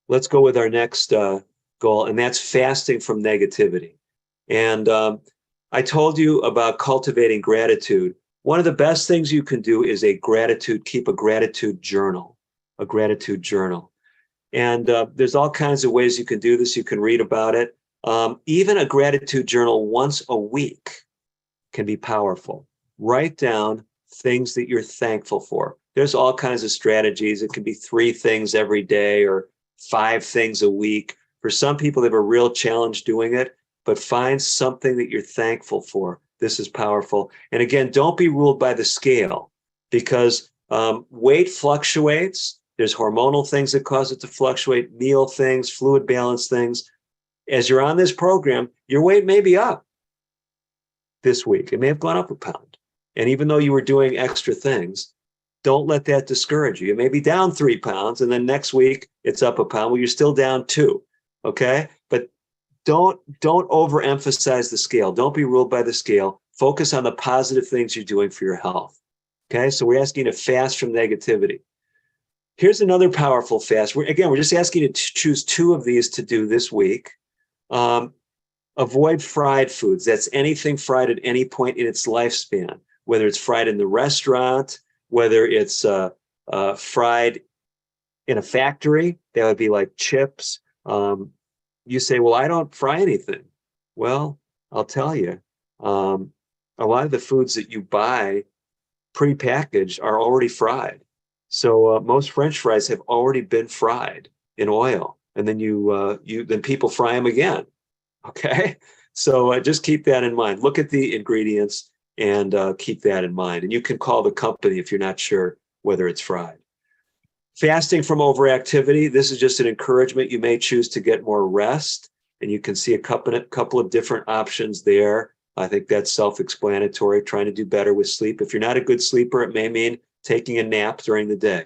let's go with our next goal, and that's fasting from negativity. And I told you about cultivating gratitude. One of the best things you can do is keep a gratitude journal, a gratitude journal. And there's all kinds of ways you can do this. You can read about it. Even a gratitude journal once a week can be powerful. Write down things that you're thankful for. There's all kinds of strategies. It can be 3 things every day or 5 things a week. For some people, they have a real challenge doing it, but find something that you're thankful for. This is powerful. And again, don't be ruled by the scale, because weight fluctuates. There's hormonal things that cause it to fluctuate, meal things, fluid balance things. As you're on this program, your weight may be up this week. It may have gone up a pound. And even though you were doing extra things, don't let that discourage you. It may be down 3 pounds, and then next week it's up a pound. Well, you're still down 2. Okay? But don't overemphasize the scale. Don't be ruled by the scale. Focus on the positive things you're doing for your health. Okay? So we're asking you to fast from negativity. Here's another powerful fast. We're just asking you to choose 2 of these to do this week. Avoid fried foods. That's anything fried at any point in its lifespan, whether it's fried in the restaurant, whether it's fried in a factory. That would be like chips. You say, well, I don't fry anything. Well, I'll tell you, a lot of the foods that you buy prepackaged are already fried. So most French fries have already been fried in oil, and then then people fry them again. Okay, so just keep that in mind. Look at the ingredients and keep that in mind. And you can call the company if you're not sure whether it's fried. Fasting from overactivity. This is just an encouragement. You may choose to get more rest, and you can see a couple of different options there. I think that's self-explanatory, trying to do better with sleep. If you're not a good sleeper, it may mean taking a nap during the day.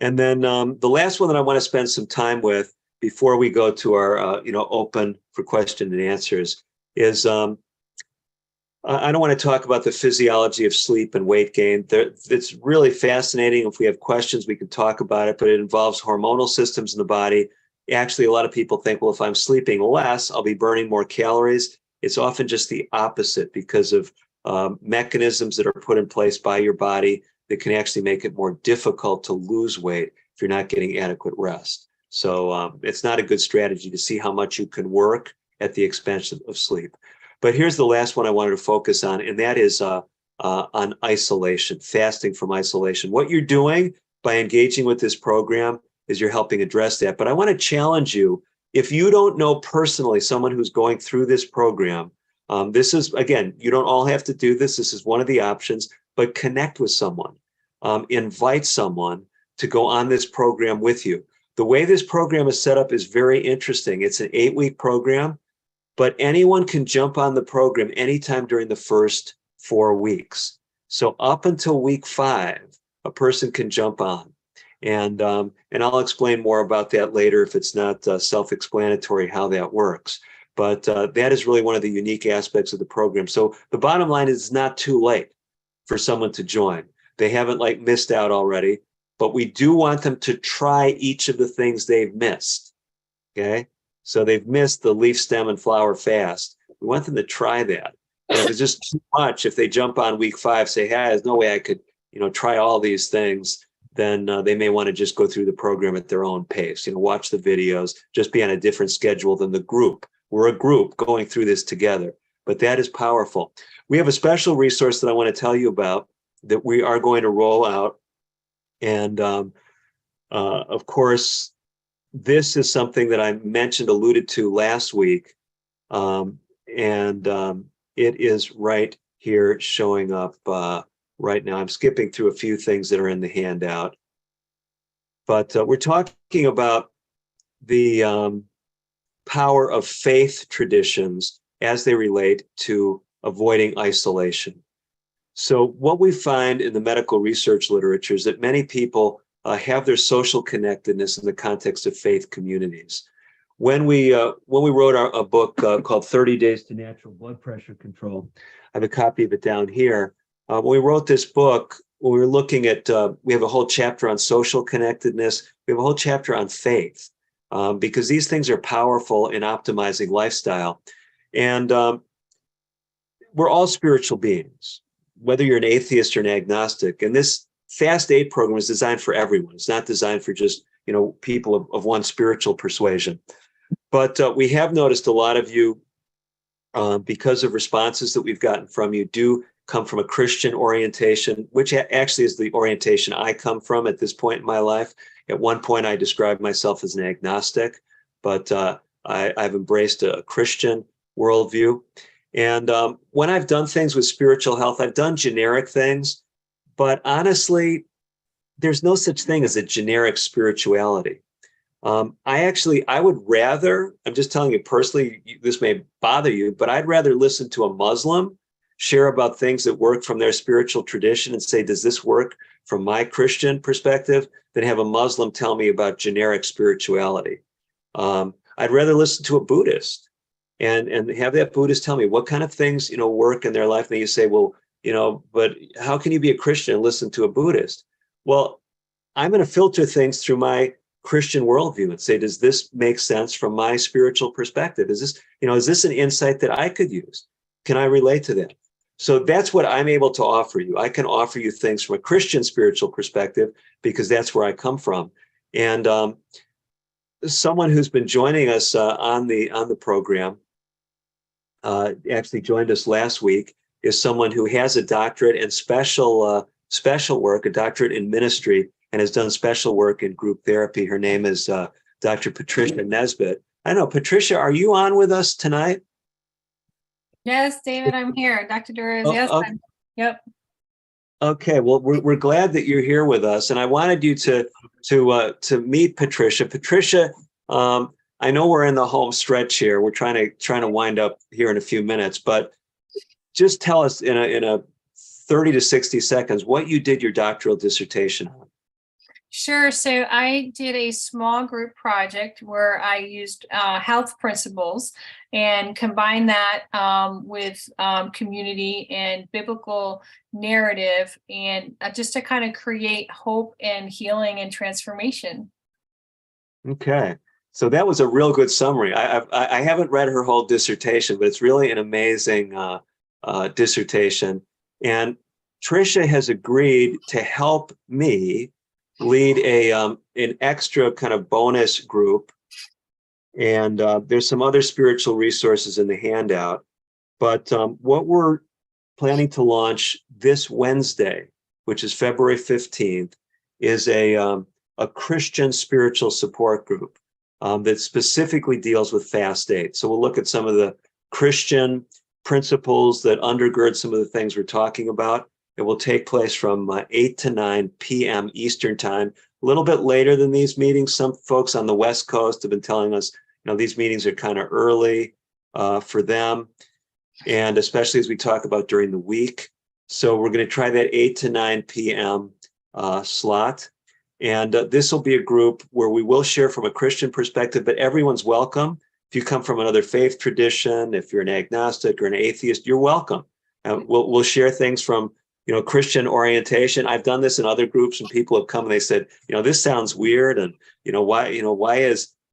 And then the last one that I want to spend some time with before we go to our open for question and answers is I don't want to talk about the physiology of sleep and weight gain. It's really fascinating. If we have questions, we can talk about it, but it involves hormonal systems in the body. Actually, a lot of people think, well, if I'm sleeping less, I'll be burning more calories. It's often just the opposite, because of mechanisms that are put in place by your body that can actually make it more difficult to lose weight if you're not getting adequate rest. So it's not a good strategy to see how much you can work at the expense of sleep. But here's the last one I wanted to focus on, and that is on isolation, fasting from isolation. What you're doing by engaging with this program is you're helping address that. But I want to challenge you, if you don't know personally someone who's going through this program, this is, again, you don't all have to do this. This is one of the options, but connect with someone. Invite someone to go on this program with you. The way this program is set up is very interesting. It's an 8-week program, but anyone can jump on the program anytime during the first 4 weeks. So up until week 5, a person can jump on. And I'll explain more about that later if it's not self-explanatory how that works. But that is really one of the unique aspects of the program. So the bottom line is it's not too late for someone to join. They haven't missed out already, but we do want them to try each of the things they've missed. Okay? So they've missed the leaf, stem, and flower fast. We want them to try that. And if it's just too much, if they jump on week 5, say, hey, there's no way I could, try all these things, then they may want to just go through the program at their own pace, watch the videos, just be on a different schedule than the group. We're a group going through this together, but that is powerful. We have a special resource that I want to tell you about that we are going to roll out. And of course, this is something that I alluded to last week. It is right here showing up right now. I'm skipping through a few things that are in the handout. But we're talking about the power of faith traditions as they relate to avoiding isolation. So what we find in the medical research literature is that many people have their social connectedness in the context of faith communities. When we wrote a book called 30 Days to Natural Blood Pressure Control, I have a copy of it down here. When we wrote this book, we're looking at, we have a whole chapter on social connectedness. We have a whole chapter on faith, because these things are powerful in optimizing lifestyle. And we're all spiritual beings, whether you're an atheist or an agnostic. And this Fast 8 program is designed for everyone. It's not designed for just, people of one spiritual persuasion. But we have noticed a lot of you, because of responses that we've gotten from you, do come from a Christian orientation, which actually is the orientation I come from at this point in my life. At one point, I described myself as an agnostic, but I've embraced a Christian worldview. And when I've done things with spiritual health, I've done generic things, but honestly, there's no such thing as a generic spirituality. I would rather, I'm just telling you personally, this may bother you, but I'd rather listen to a Muslim share about things that work from their spiritual tradition and say, does this work from my Christian perspective, than have a Muslim tell me about generic spirituality. I'd rather listen to a Buddhist and have that Buddhist tell me what kind of things, work in their life. And you say, well, but how can you be a Christian and listen to a Buddhist? Well, I'm going to filter things through my Christian worldview and say, does this make sense from my spiritual perspective? Is this an insight that I could use? Can I relate to that? So that's what I'm able to offer you. I can offer you things from a Christian spiritual perspective because that's where I come from. And someone who's been joining us on the program actually joined us last week is someone who has a doctorate in special work, a doctorate in ministry, and has done special work in group therapy. Her name is Dr. Patricia Nesbitt. I know, Patricia, are you on with us tonight? Yes, David, I'm here. Dr. DeRose, Oh, yes, okay. Yep. Okay, well, we're glad that you're here with us, and I wanted you to meet Patricia. Patricia, I know we're in the home stretch here. We're trying to wind up here in a few minutes, but just tell us in a 30 to 60 seconds what you did your doctoral dissertation on. Sure. So I did a small group project where I used health principles and combined that with community and biblical narrative, and just to kind of create hope and healing and transformation. Okay, so that was a real good summary. I haven't read her whole dissertation, but it's really an amazing dissertation. And Tricia has agreed to help me lead an extra kind of bonus group. And there's some other spiritual resources in the handout. But what we're planning to launch this Wednesday, which is February 15th, is a Christian spiritual support group that specifically deals with Fast 8. So we'll look at some of the Christian principles that undergird some of the things we're talking about. It will take place from 8 to 9 p.m. Eastern time, a little bit later than these meetings. Some folks on the West Coast have been telling us, these meetings are kind of early for them, and especially as we talk about during the week. So we're going to try that 8 to 9 p.m. Slot. And this will be a group where we will share from a Christian perspective, but everyone's welcome. If you come from another faith tradition, if you're an agnostic or an atheist, you're welcome. We'll share things from Christian orientation. I've done this in other groups, and people have come and they said, this sounds weird, and why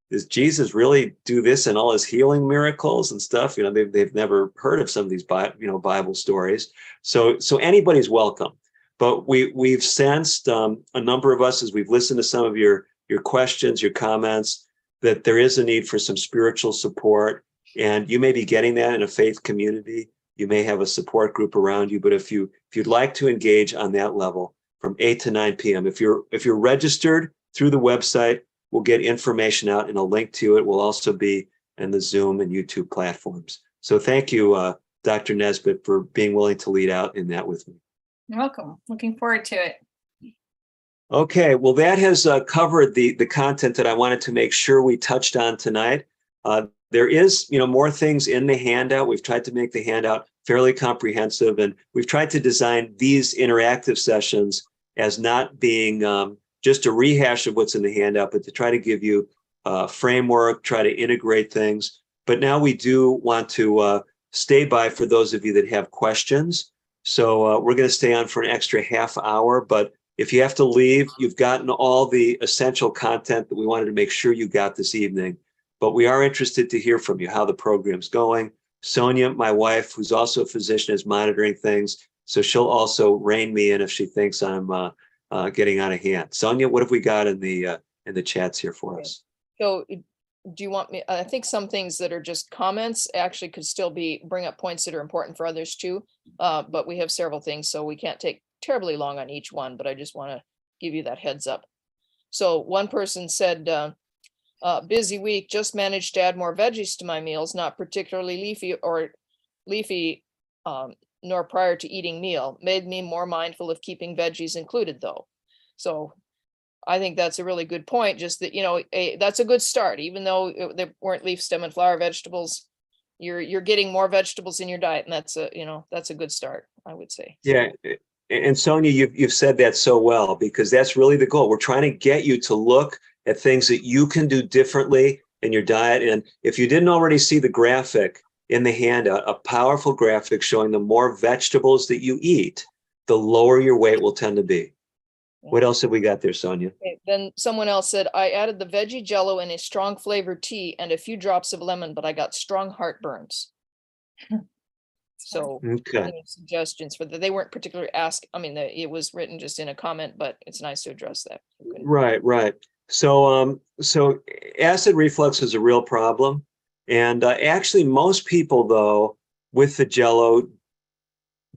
does Jesus really do this and all his healing miracles and stuff? They've never heard of some of these Bible stories. So anybody's welcome. But we've sensed a number of us, as we've listened to some of your questions, your comments, that there is a need for some spiritual support, and you may be getting that in a faith community. You may have a support group around you, but if you'd like to engage on that level from 8 to 9 p.m., if you're registered through the website, we'll get information out, and a link to it will also be in the Zoom and YouTube platforms. So thank you, Dr. Nesbitt, for being willing to lead out in that with me. You're welcome. Looking forward to it. Okay, well, that has covered the content that I wanted to make sure we touched on tonight. There is, more things in the handout. We've tried to make the handout fairly comprehensive, and we've tried to design these interactive sessions as not being just a rehash of what's in the handout, but to try to give you a framework, try to integrate things. But now we do want to stay by for those of you that have questions. So we're going to stay on for an extra half hour. But if you have to leave, you've gotten all the essential content that we wanted to make sure you got this evening. But we are interested to hear from you, how the program's going. Sonia, my wife, who's also a physician, is monitoring things. So she'll also rein me in if she thinks I'm getting out of hand. Sonia, what have we got in the chats here for us? So do you want me, I think some things that are just comments actually could still bring up points that are important for others too. But we have several things, so we can't take terribly long on each one, but I just want to give you that heads up. So one person said, busy week, just managed to add more veggies to my meals, not particularly leafy, nor prior to eating meal. Made me more mindful of keeping veggies included though. So I think that's a really good point, just that, that's a good start, even though they weren't leaf, stem and flower vegetables. You're getting more vegetables in your diet, and that's a good start, I would say. Yeah. And Sonia, you've said that so well, because that's really the goal. We're trying to get you to look at things that you can do differently in your diet. And if you didn't already see the graphic in the handout, a powerful graphic showing the more vegetables that you eat, the lower your weight will tend to be. What else have we got there, Sonia? Okay, then someone else said, I added the veggie jello in a strong flavored tea and a few drops of lemon, but I got strong heartburns. So Okay. any suggestions for that? They weren't particularly asked. I mean, it was written just in a comment, but it's nice to address that. Okay. Right. So acid reflux is a real problem. And actually, most people, though, with the Jello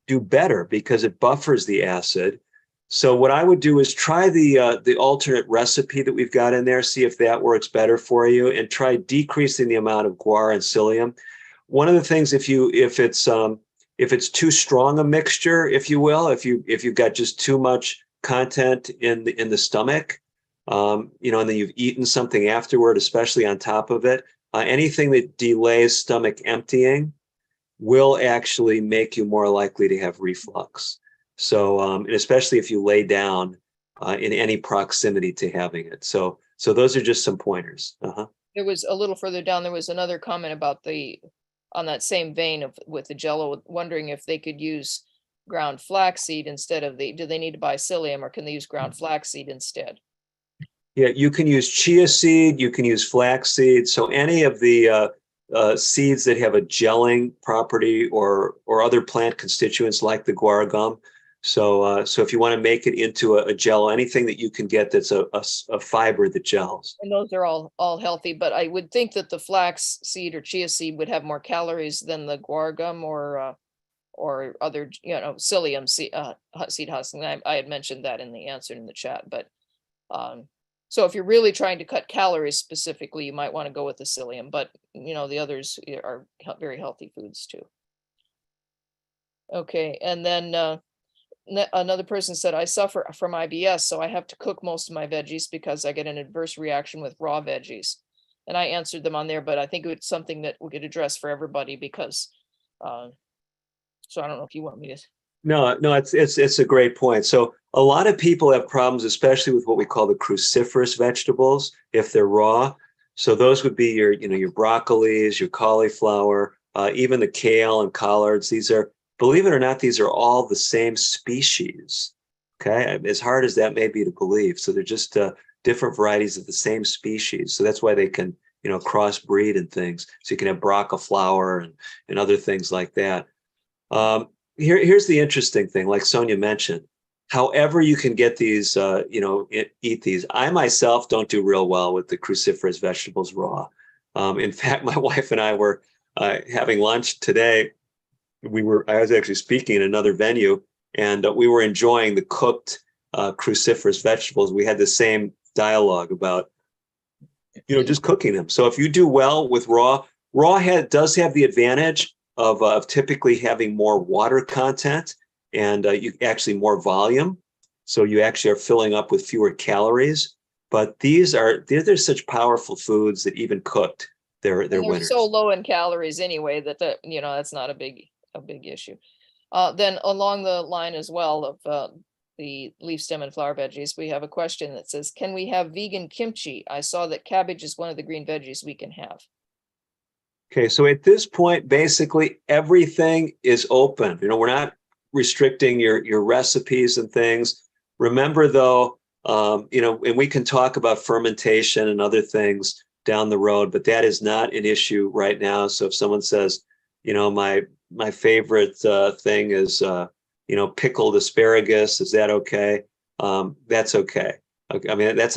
do better because it buffers the acid. So what I would do is try the alternate recipe that we've got in there, see if that works better for you, and try decreasing the amount of guar and psyllium. One of the things, if it's too strong a mixture, if you will, if you've got just too much content in the stomach, and then you've eaten something afterward, especially on top of it, anything that delays stomach emptying will actually make you more likely to have reflux. So, and especially if you lay down in any proximity to having it. So those are just some pointers. There was a little further down, there was another comment about on that same vein with the Jello, wondering if they could use ground flaxseed instead of do they need to buy psyllium, or can they use ground flaxseed instead? Yeah, you can use chia seed, you can use flax seed. So any of the seeds that have a gelling property or other plant constituents like the guar gum. So if you want to make it into a Jello, anything that you can get that's a fiber that gels. And those are all healthy, but I would think that the flax seed or chia seed would have more calories than the guar gum or other, psyllium seed husking. I had mentioned that in the answer in the chat, but so if you're really trying to cut calories specifically, you might want to go with the psyllium, but the others are very healthy foods too. Okay, and then another person said, I suffer from IBS, so I have to cook most of my veggies because I get an adverse reaction with raw veggies. And I answered them on there, but I think it's something that we could address for everybody because, so I don't know if you want me to. No, it's a great point. So a lot of people have problems, especially with what we call the cruciferous vegetables, if they're raw. So those would be your broccolis, your cauliflower, even the kale and collards. These are, believe it or not, these are all the same species. Okay, as hard as that may be to believe. So they're just different varieties of the same species. So that's why they can, crossbreed and things. So you can have broccoflower and other things like that. Here's the interesting thing, like Sonia mentioned, however you can get these, eat these. I myself don't do real well with the cruciferous vegetables raw. In fact, my wife and I were having lunch today. I was actually speaking in another venue, and we were enjoying the cooked cruciferous vegetables. We had the same dialogue about, just cooking them. So if you do well with raw does have the advantage of typically having more water content and you actually more volume. So you actually are filling up with fewer calories. But they're such powerful foods that even cooked, they're winners. So low in calories anyway that that's not a big issue. Then along the line as well of the leaf, stem, and flower veggies, we have a question that says, can we have vegan kimchi? I saw that cabbage is one of the green veggies we can have. Okay, so at this point, basically everything is open. We're restricting your recipes and things. Remember though, and we can talk about fermentation and other things down the road, but that is not an issue right now. So if someone says, my favorite thing is, pickled asparagus, is that okay? That's okay. Okay. I mean, that's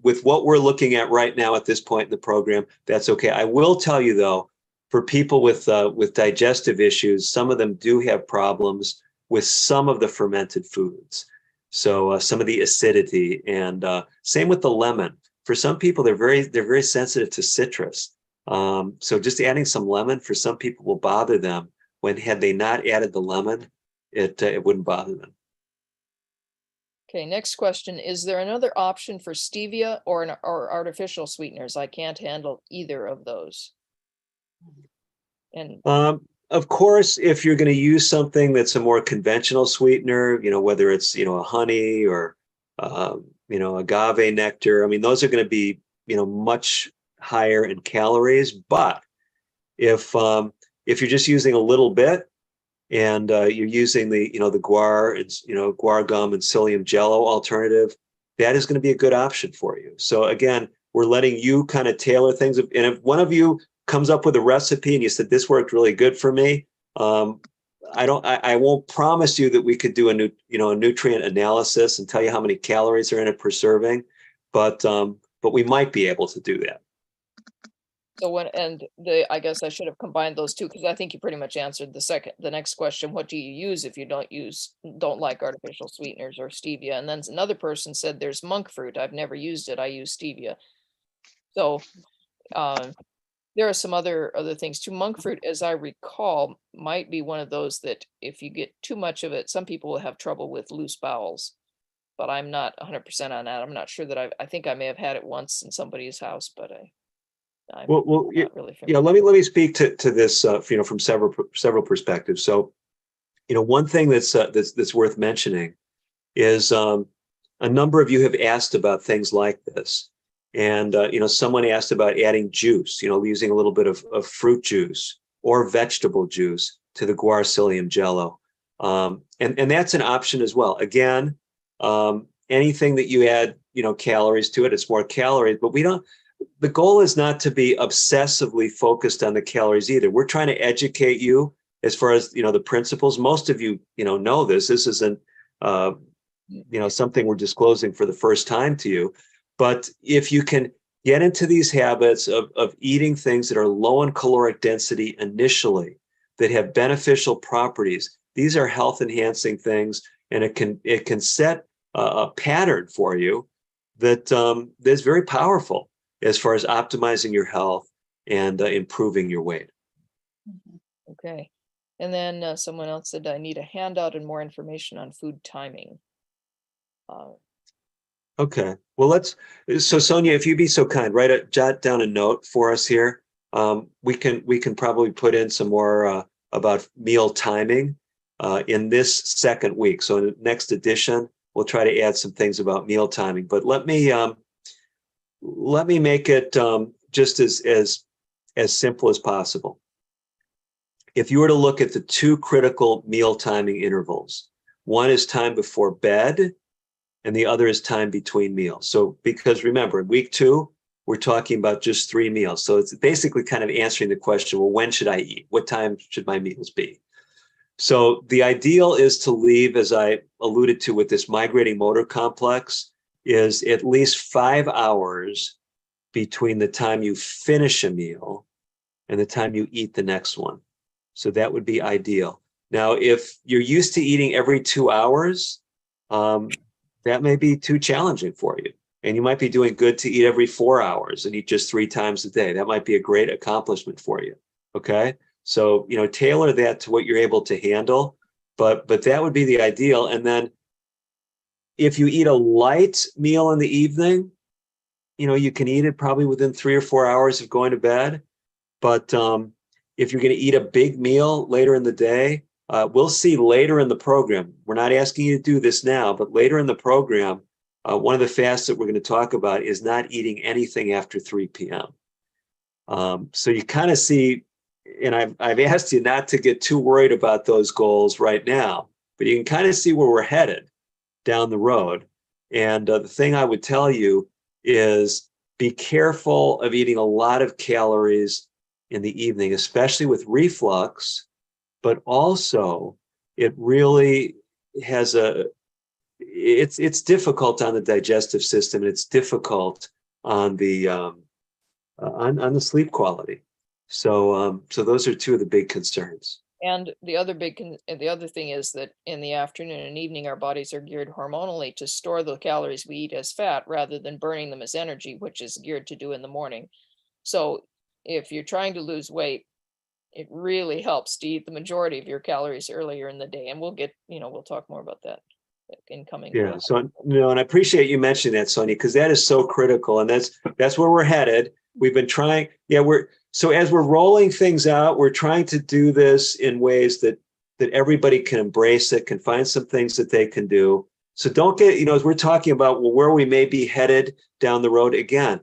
with what we're looking at right now at this point in the program, that's okay. I will tell you though, for people with digestive issues, some of them do have problems with some of the fermented foods. So some of the acidity, and same with the lemon. For some people, they're very sensitive to citrus. So just adding some lemon for some people will bother them. When had they not added the lemon, it wouldn't bother them. Okay, next question. Is there another option for stevia or artificial sweeteners? I can't handle either of those. And of course, if you're going to use something that's a more conventional sweetener, whether it's, a honey or, agave nectar, I mean, those are going to be, much higher in calories. But if you're just using a little bit and you're using the guar, guar gum and psyllium Jello alternative, that is going to be a good option for you. So again, we're letting you kind of tailor things. And if one of you comes up with a recipe and you said, this worked really good for me, I won't promise you that we could do a nutrient analysis and tell you how many calories are in it per serving, but we might be able to do that. so I guess I should have combined those two, because I think you pretty much answered the next question. What do you use if you don't like artificial sweeteners or stevia? And then another person said there's monk fruit. I've never used it. I use stevia. So there are some other things too. Monk fruit, as I recall, might be one of those that if you get too much of it, some people will have trouble with loose bowels. But I'm not 100% on that. I'm not sure that I think I may have had it once in somebody's house, but I'm Well, not really familiar. let me speak to this, from several perspectives. So, one thing that's worth mentioning is a number of you have asked about things like this. And, someone asked about adding juice, using a little bit of fruit juice or vegetable juice to the guar psyllium Jello. And that's an option as well. Again, anything that you add, calories to it, it's more calories, but the goal is not to be obsessively focused on the calories either. We're trying to educate you as far as, the principles. Most of you, know this. This isn't, something we're disclosing for the first time to you. But if you can get into these habits of eating things that are low in caloric density initially, that have beneficial properties, these are health enhancing things, and it can set a pattern for you that's very powerful as far as optimizing your health and improving your weight. Okay. And then someone else said, I need a handout and more information on food timing. Okay. Well, so Sonia, if you'd be so kind, jot down a note for us here. We can probably put in some more about meal timing in this second week. So in the next edition, we'll try to add some things about meal timing. But let me make it just as simple as possible. If you were to look at the two critical meal timing intervals, one is time before bed, and the other is time between meals. So, because remember, in week 2, we're talking about just 3 meals. So it's basically kind of answering the question, well, when should I eat? What time should my meals be? So the ideal is to leave, as I alluded to with this migrating motor complex, is at least 5 hours between the time you finish a meal and the time you eat the next one. So that would be ideal. Now, if you're used to eating every 2 hours, that may be too challenging for you. And you might be doing good to eat every 4 hours and eat just 3 times a day. That might be a great accomplishment for you. Okay. So, tailor that to what you're able to handle, but that would be the ideal. And then if you eat a light meal in the evening, you can eat it probably within 3 or 4 hours of going to bed. But if you're going to eat a big meal later in the day, we'll see later in the program. We're not asking you to do this now, but later in the program, one of the fasts that we're going to talk about is not eating anything after 3 p.m. So you kind of see, and I've asked you not to get too worried about those goals right now, but you can kind of see where we're headed down the road. And the thing I would tell you is be careful of eating a lot of calories in the evening, especially with reflux, but also it really has it's difficult on the digestive system, and it's difficult on the on the sleep quality. So those are two of the big concerns. And the other thing is that in the afternoon and evening, our bodies are geared hormonally to store the calories we eat as fat rather than burning them as energy, which is geared to do in the morning. So if you're trying to lose weight, it really helps to eat the majority of your calories earlier in the day. And we'll talk more about that in coming. Yeah. So, and I appreciate you mentioning that, Sonia, because that is so critical. And that's where we're headed. We've been trying. Yeah. So as we're rolling things out, we're trying to do this in ways that everybody can embrace it, can find some things that they can do. So don't get, as we're talking about where we may be headed down the road, again,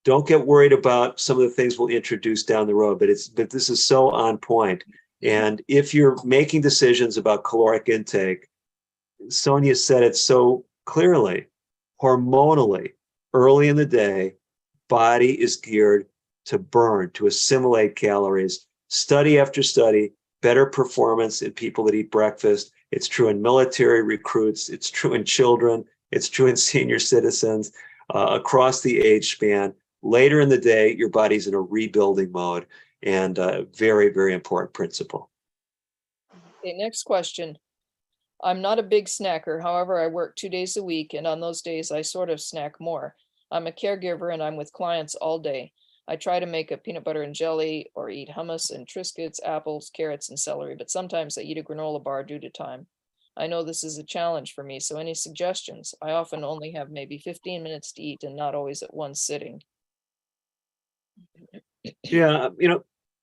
don't get worried about some of the things we'll introduce down the road, but this is so on point. And if you're making decisions about caloric intake, Sonia said it so clearly, hormonally, early in the day, body is geared to burn, to assimilate calories. Study after study, better performance in people that eat breakfast. It's true in military recruits. It's true in children. It's true in senior citizens across the age span. Later in the day, your body's in a rebuilding mode, and very, very important principle. Okay, next question. I'm not a big snacker. However, I work 2 days a week, and on those days I sort of snack more. I'm a caregiver and I'm with clients all day. I try to make a peanut butter and jelly or eat hummus and Triscuits, apples, carrots, and celery, but sometimes I eat a granola bar due to time. I know this is a challenge for me, so any suggestions? I often only have maybe 15 minutes to eat and not always at one sitting. Yeah,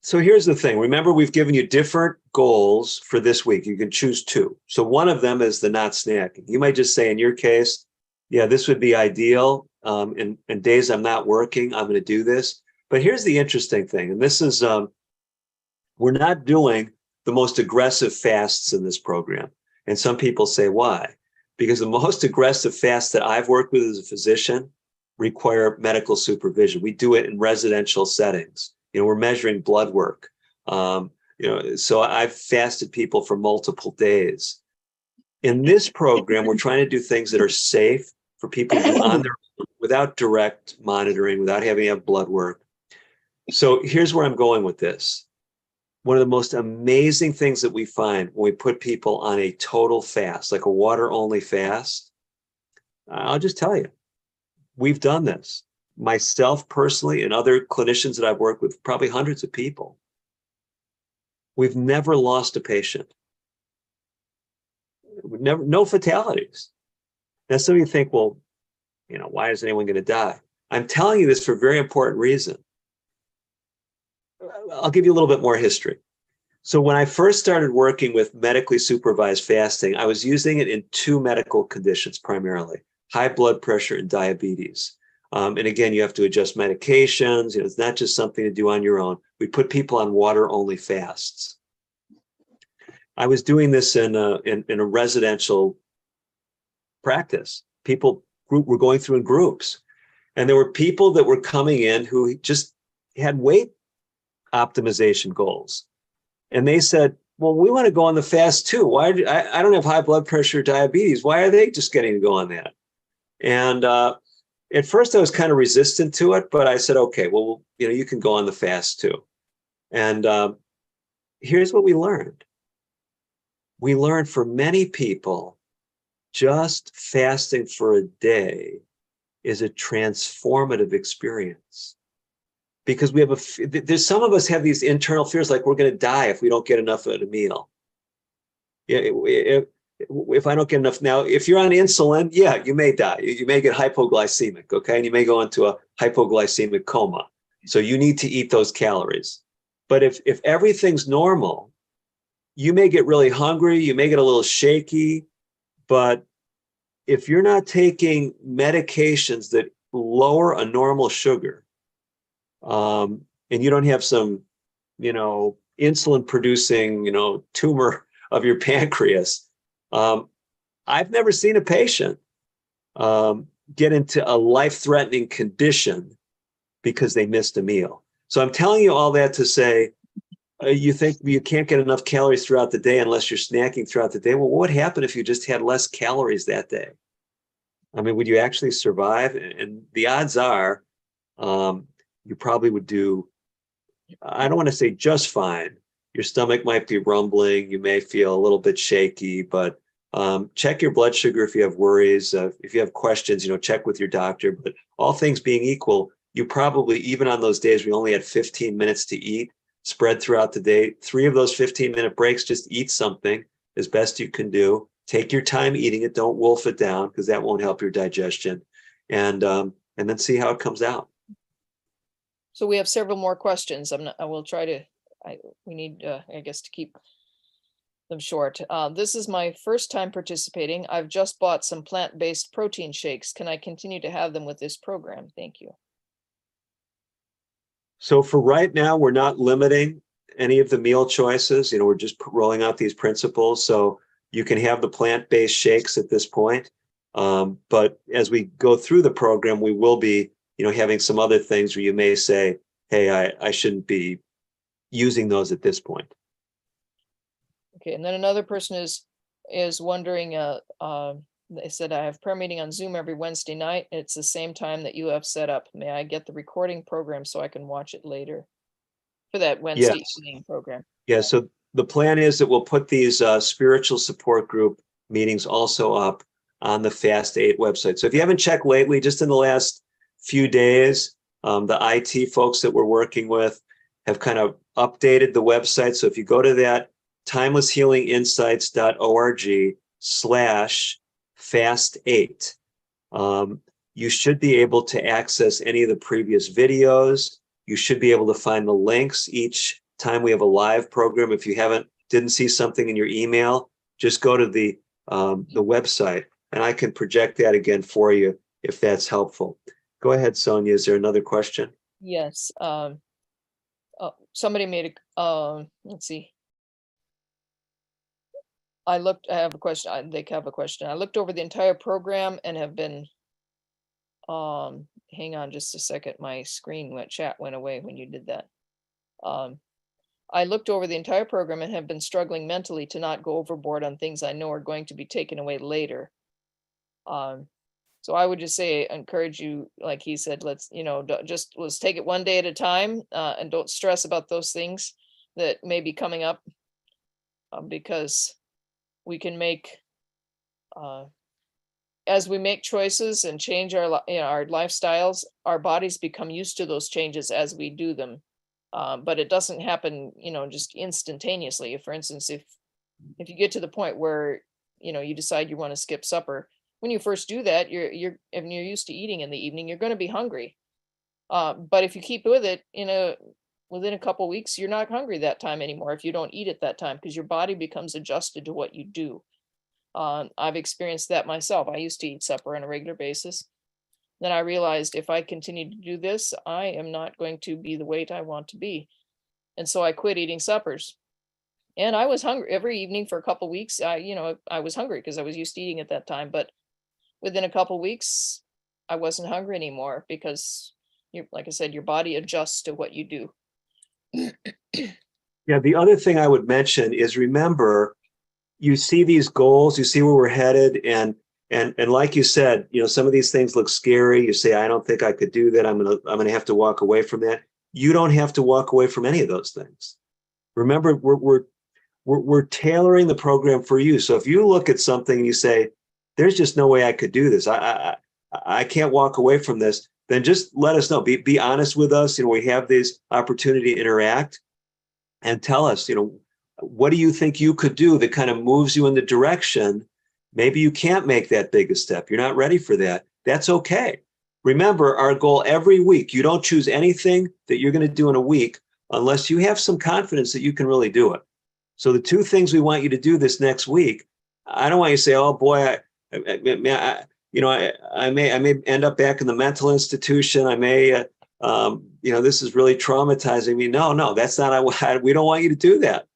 so here's the thing. Remember, we've given you different goals for this week. You can choose two. So one of them is the not snacking. You might just say, in your case, yeah, this would be ideal. In days I'm not working, I'm going to do this. But here's the interesting thing, and this is, we're not doing the most aggressive fasts in this program. And some people say, why? Because the most aggressive fasts that I've worked with as a physician require medical supervision. We do it in residential settings. We're measuring blood work. So I've fasted people for multiple days. In this program, we're trying to do things that are safe for people to do on their own without direct monitoring, without having to have blood work. So here's where I'm going with this. One of the most amazing things that we find when we put people on a total fast, like a water-only fast, I'll just tell you, we've done this. Myself personally and other clinicians that I've worked with, probably hundreds of people. We've never lost a patient. No fatalities. Now, some of you think, well, why is anyone going to die? I'm telling you this for a very important reason. I'll give you a little bit more history. So when I first started working with medically supervised fasting, I was using it in two medical conditions primarily: high blood pressure and diabetes. And again, you have to adjust medications. It's not just something to do on your own. We put people on water-only fasts. I was doing this in a residential practice. People were going through in groups, and there were people that were coming in who just had weight optimization goals, and they said, "Well, we want to go on the fast too. Why? I don't have high blood pressure or diabetes. Why are they just getting to go on that?" And at first I was kind of resistant to it, but I said, okay, well, you can go on the fast too. And here's what we learned. We learned for many people, just fasting for a day is a transformative experience. Because there's some of us have these internal fears, like we're going to die if we don't get enough at a meal. If I don't get enough now, if you're on insulin, yeah, you may die. You may get hypoglycemic, okay? And you may go into a hypoglycemic coma. So you need to eat those calories. But if everything's normal, you may get really hungry, you may get a little shaky, but if you're not taking medications that lower a normal sugar, and you don't have some, insulin producing, tumor of your pancreas, I've never seen a patient get into a life-threatening condition because they missed a meal. So I'm telling you all that to say, you think you can't get enough calories throughout the day unless you're snacking throughout the day. Well, what would happen if you just had less calories that day? I mean, would you actually survive? And the odds are you probably would do, I don't want to say just fine. Your stomach might be rumbling. You may feel a little bit shaky, but check your blood sugar if you have worries. If you have questions, check with your doctor. But all things being equal, you probably, even on those days we only had 15 minutes to eat, spread throughout the day, 3 of those 15-minute breaks, just eat something as best you can do. Take your time eating it. Don't wolf it down because that won't help your digestion. And then see how it comes out. So we have several more questions. I will try to, we need, I guess, to keep them short. This is my first time participating. I've just bought some plant-based protein shakes. Can I continue to have them with this program? Thank you. So for right now, we're not limiting any of the meal choices. We're just rolling out these principles. So you can have the plant-based shakes at this point. But as we go through the program, we will be, having some other things where you may say, hey, I shouldn't be using those at this point. Okay, and then another person is wondering, they said, I have prayer meeting on Zoom every Wednesday night. It's the same time that you have set up. May I get the recording program so I can watch it later for that Wednesday evening program? Yeah, so the plan is that we'll put these spiritual support group meetings also up on the Fast 8 website. So if you haven't checked lately, just in the last few days, the IT folks that we're working with have kind of updated the website. So if you go to that timelesshealinginsights.org/fast8, you should be able to access any of the previous videos. You should be able to find the links each time we have a live program. If you didn't see something in your email, just go to the website and I can project that again for you if that's helpful. Go ahead, Sonia. Is there another question? Yes. Somebody made a, let's see. I have a question. They have a question. I looked over the entire program and have been, hang on just a second. My chat went away when you did that. I looked over the entire program and have been struggling mentally to not go overboard on things I know are going to be taken away later. So I would just say, encourage you, like he said, let's take it one day at a time, and don't stress about those things that may be coming up, because we can make, as we make choices and change our lifestyles, our bodies become used to those changes as we do them. But it doesn't happen, just instantaneously. For instance, if you get to the point where, you decide you want to skip supper, when you first do that, you're used to eating in the evening, you're going to be hungry. But if you keep with it, within a couple of weeks, you're not hungry that time anymore if you don't eat at that time, because your body becomes adjusted to what you do. I've experienced that myself. I used to eat supper on a regular basis. Then I realized if I continue to do this, I am not going to be the weight I want to be. And so I quit eating suppers. And I was hungry every evening for a couple of weeks. I was hungry because I was used to eating at that time. But within a couple of weeks, I wasn't hungry anymore because, like I said, your body adjusts to what you do. Yeah, the other thing I would mention is, remember, you see these goals, you see where we're headed, and like you said, some of these things look scary. You say, I don't think I could do that. I'm gonna have to walk away from that. You don't have to walk away from any of those things. Remember, we're tailoring the program for you. So if you look at something and you say, there's just no way I could do this, I can't walk away from this, then just let us know. Be honest with us. We have this opportunity to interact, and tell us, what do you think you could do that kind of moves you in the direction? Maybe you can't make that big a step. You're not ready for that. That's okay. Remember, our goal every week, you don't choose anything that you're going to do in a week unless you have some confidence that you can really do it. So the 2 things we want you to do this next week, I don't want you to say, oh boy, I may end up back in the mental institution. I may, this is really traumatizing me. No, that's not, we don't want you to do that.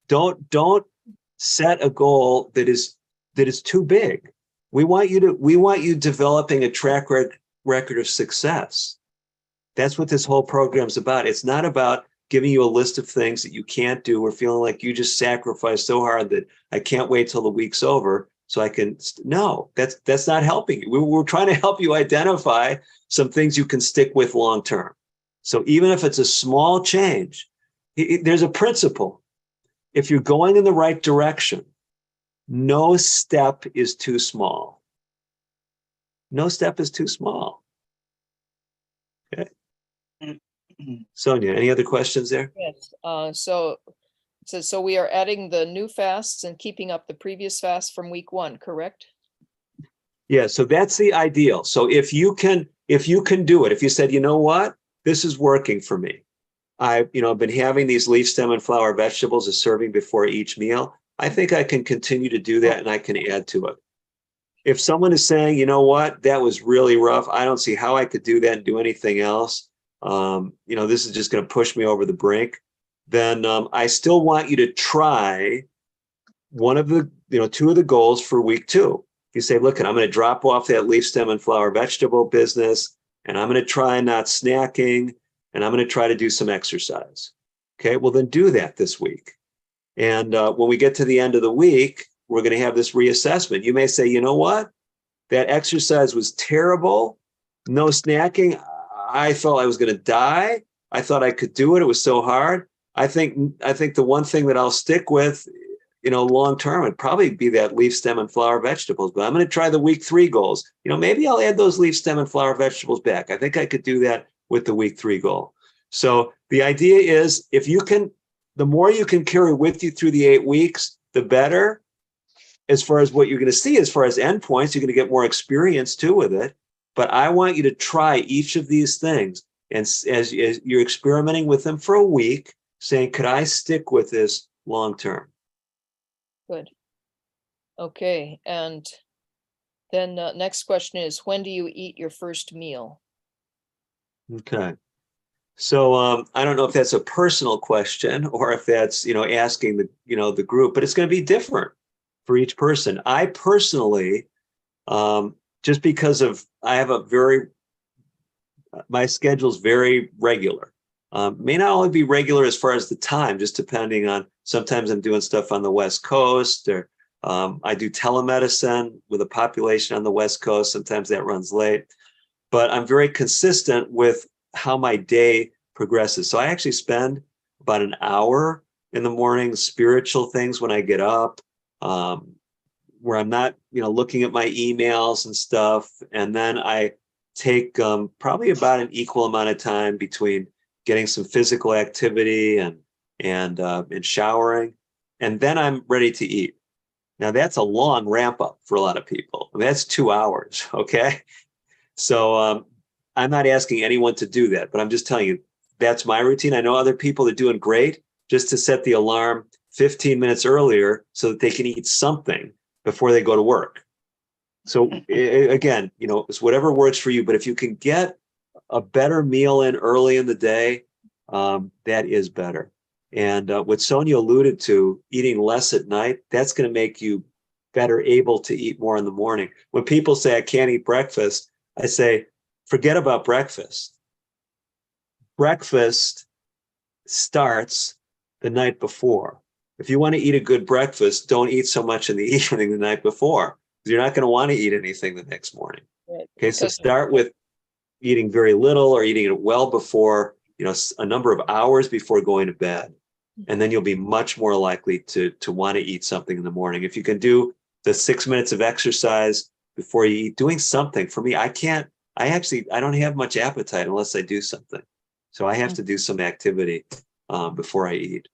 Don't set a goal that is too big. We want you developing a track record of success. That's what this whole program's about. It's not about giving you a list of things that you can't do or feeling like you just sacrificed so hard that I can't wait till the week's over so I can. No, that's not helping you. We're trying to help you identify some things you can stick with long term. So even if it's a small change, there's a principle. If you're going in the right direction, no step is too small. No step is too small. Okay. Sonia, any other questions there? Yes, so it says, so we are adding the new fasts and keeping up the previous fast from week 1, correct? Yeah, so that's the ideal. So if you can do it, if you said, you know what, this is working for me. I've been having these leaf stem and flower vegetables as serving before each meal. I think I can continue to do that and I can add to it. If someone is saying, you know what, that was really rough, I don't see how I could do that and do anything else. This is just going to push me over the brink. Then I still want you to try one of the, 2 of the goals for week 2. You say, look, I'm going to drop off that leaf stem and flower vegetable business, and I'm going to try not snacking, and I'm going to try to do some exercise. Okay, well, then do that this week. And when we get to the end of the week, we're going to have this reassessment. You may say, you know what? That exercise was terrible. No snacking. I thought I was going to die. I thought I could do it. It was so hard. I think the one thing that I'll stick with, long term would probably be that leaf stem and flower vegetables. But I'm going to try the week 3 goals. Maybe I'll add those leaf stem and flower vegetables back. I think I could do that with the week 3 goal. So the idea is the more you can carry with you through the 8 weeks, the better. As far as what you're going to see, as far as endpoints, you're going to get more experience too with it. But I want you to try each of these things. And as you're experimenting with them for a week, saying, could I stick with this long term? Good. Okay, and then next question is, when do you eat your first meal? Okay. So I don't know if that's a personal question or if that's, asking the group, but it's going to be different for each person. I personally, just because I have my schedule's very regular. May not only be regular as far as the time, just depending on, sometimes I'm doing stuff on the West Coast, or I do telemedicine with a population on the West Coast. Sometimes that runs late, but I'm very consistent with how my day progresses. So I actually spend about an hour in the morning, spiritual things when I get up, where I'm not, looking at my emails and stuff. And then I take probably about an equal amount of time between getting some physical activity and showering, and then I'm ready to eat. Now that's a long ramp up for a lot of people. That's 2 hours. Okay, so I'm not asking anyone to do that, but I'm just telling you that's my routine. I know other people are doing great just to set the alarm 15 minutes earlier so that they can eat something before they go to work. So again, it's whatever works for you. But if you can get a better meal in early in the day, that is better. And what Sonia alluded to, eating less at night, that's going to make you better able to eat more in the morning. When people say, I can't eat breakfast, I say, forget about breakfast. Breakfast starts the night before. If you want to eat a good breakfast, don't eat so much in the evening the night before. You're not going to want to eat anything the next morning. Right. Okay, so start with eating very little or eating it well before, a number of hours before going to bed. And then you'll be much more likely to want to eat something in the morning. If you can do the 6 minutes of exercise before you eat, doing something. For me, I don't have much appetite unless I do something. So I have to do some activity before I eat.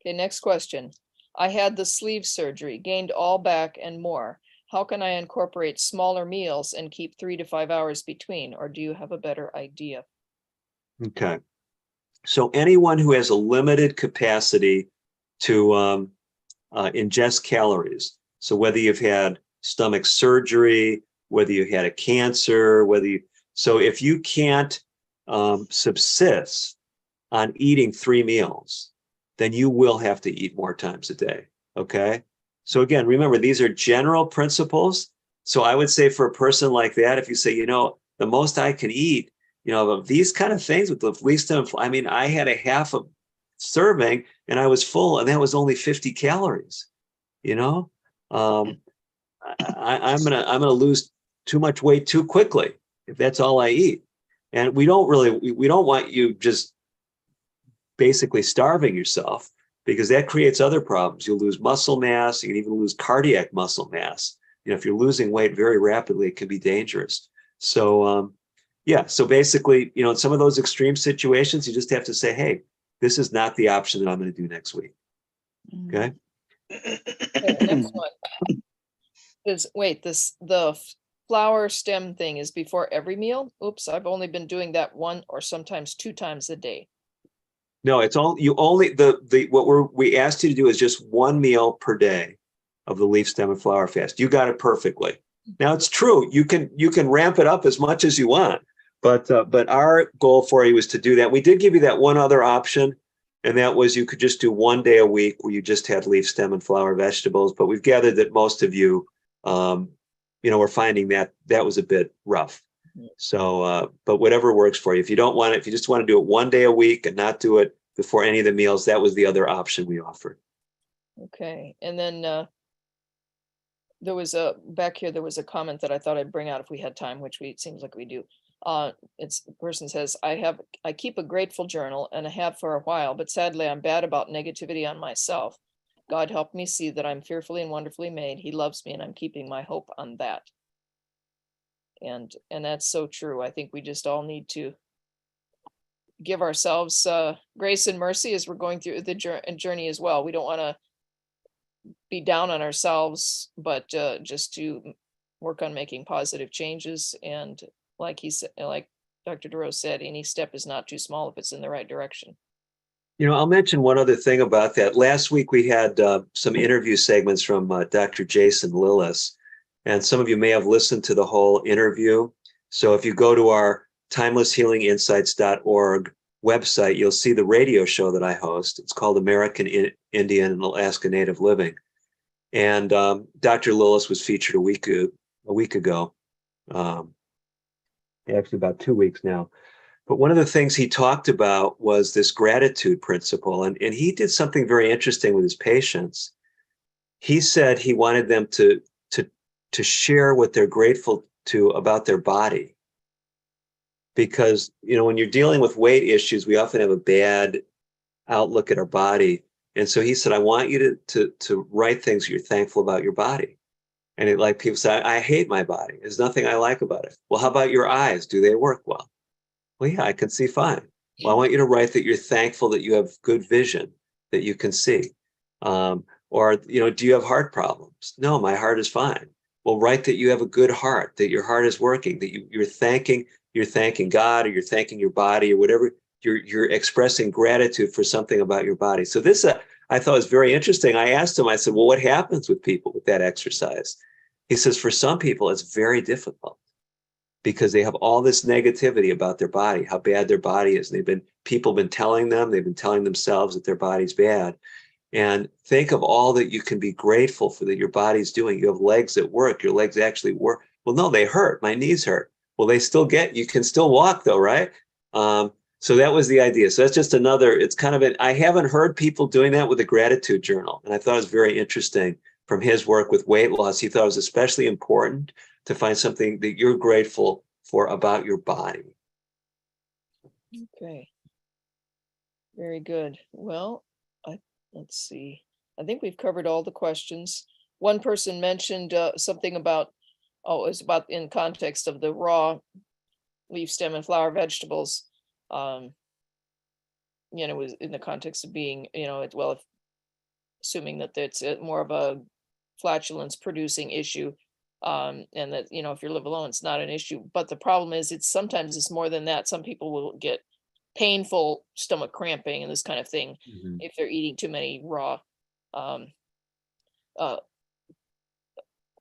Okay, next question. I had the sleeve surgery, gained all back and more. How can I incorporate smaller meals and keep 3 to 5 hours between? Or do you have a better idea? Okay. So anyone who has a limited capacity to ingest calories, so whether you've had stomach surgery, whether you had a cancer, so if you can't subsist on eating 3 meals, then you will have to eat more times a day. Okay. So again, remember, these are general principles. So I would say for a person like that, if you say, the most I can eat, of these kind of things with the leaf stem, I mean, I had a half a serving and I was full, and that was only 50 calories. Um, I'm gonna lose too much weight too quickly if that's all I eat. And we don't want you just basically starving yourself, because that creates other problems. You'll lose muscle mass. You can even lose cardiac muscle mass. If you're losing weight very rapidly, it can be dangerous. So, yeah. So basically, in some of those extreme situations, you just have to say, hey, this is not the option that I'm going to do next week. Okay. Okay, next one. The flower stem thing is before every meal? Oops, I've only been doing that one or sometimes 2 times a day. No, it's all you only what we asked you to do is just one meal per day of the leaf stem and flower fast. You got it perfectly. Now it's true. You can ramp it up as much as you want, but our goal for you was to do that. We did give you that one other option, and that was you could just do 1 day a week where you just had leaf stem and flower vegetables. But we've gathered that most of you, we're finding that was a bit rough. So, but whatever works for you. If you don't want it, if you just want to do it 1 day a week and not do it before any of the meals, that was the other option we offered. Okay, and then there was back here, there was a comment that I thought I'd bring out if we had time, which it seems like we do. The person says, I keep a grateful journal and I have for a while, but sadly I'm bad about negativity on myself. God help me see that I'm fearfully and wonderfully made. He loves me and I'm keeping my hope on that. And that's so true. I think we just all need to give ourselves grace and mercy as we're going through the journey as well. We don't want to be down on ourselves, but just to work on making positive changes. And like he said, like Dr. DeRose said, any step is not too small if it's in the right direction. I'll mention one other thing about that. Last week we had some interview segments from Dr. Jason Lillis, and some of you may have listened to the whole interview. So if you go to our timelesshealinginsights.org website, you'll see the radio show that I host. It's called American Indian and Alaska Native Living. And Dr. Lillis was featured a week ago, actually about 2 weeks now. But one of the things he talked about was this gratitude principle. And he did something very interesting with his patients. He said he wanted them to share what they're grateful to about their body. Because, when you're dealing with weight issues, we often have a bad outlook at our body. And so he said, I want you to write things you're thankful about your body. And like people say, I hate my body. There's nothing I like about it. Well, how about your eyes? Do they work well? Well, yeah, I can see fine. Well, I want you to write that you're thankful that you have good vision, that you can see. Or, do you have heart problems? No, my heart is fine. Well, write that you have a good heart, that your heart is working, that you're thanking God, or you're thanking your body, or whatever. You're expressing gratitude for something about your body. So this I thought was very interesting. I asked him, I said, well, what happens with people with that exercise? He says, for some people, it's very difficult because they have all this negativity about their body, how bad their body is. They've been telling themselves that their body's bad. And think of all that you can be grateful for that your body's doing. You have legs that work. Your legs actually work. Well, no, they hurt. My knees hurt. Well, you can still walk though, right? So that was the idea. So that's just another, it's kind of I haven't heard people doing that with a gratitude journal. And I thought it was very interesting from his work with weight loss. He thought it was especially important to find something that you're grateful for about your body. Okay. Very good. Well, let's see. I think we've covered all the questions. One person mentioned something about, it was about in context of the raw leaf stem and flower vegetables. It was in the context of being, assuming that it's more of a flatulence producing issue. And that, if you live alone, it's not an issue. But the problem is sometimes it's more than that. Some people will get painful stomach cramping and this kind of thing if they're eating too many raw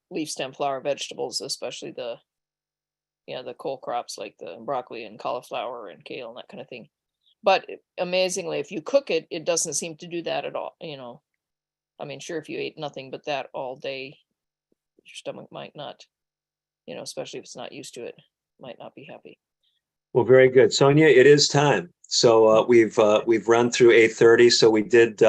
leaf stem flower vegetables, especially the cole crops like the broccoli and cauliflower and kale and that kind of thing. But amazingly, if you cook it, it doesn't seem to do that at all. I mean, sure, if you ate nothing but that all day, your stomach might not, especially if it's not used to it, might not be happy. Well, very good. Sonia, it is time. So we've run through 8:30. So we did,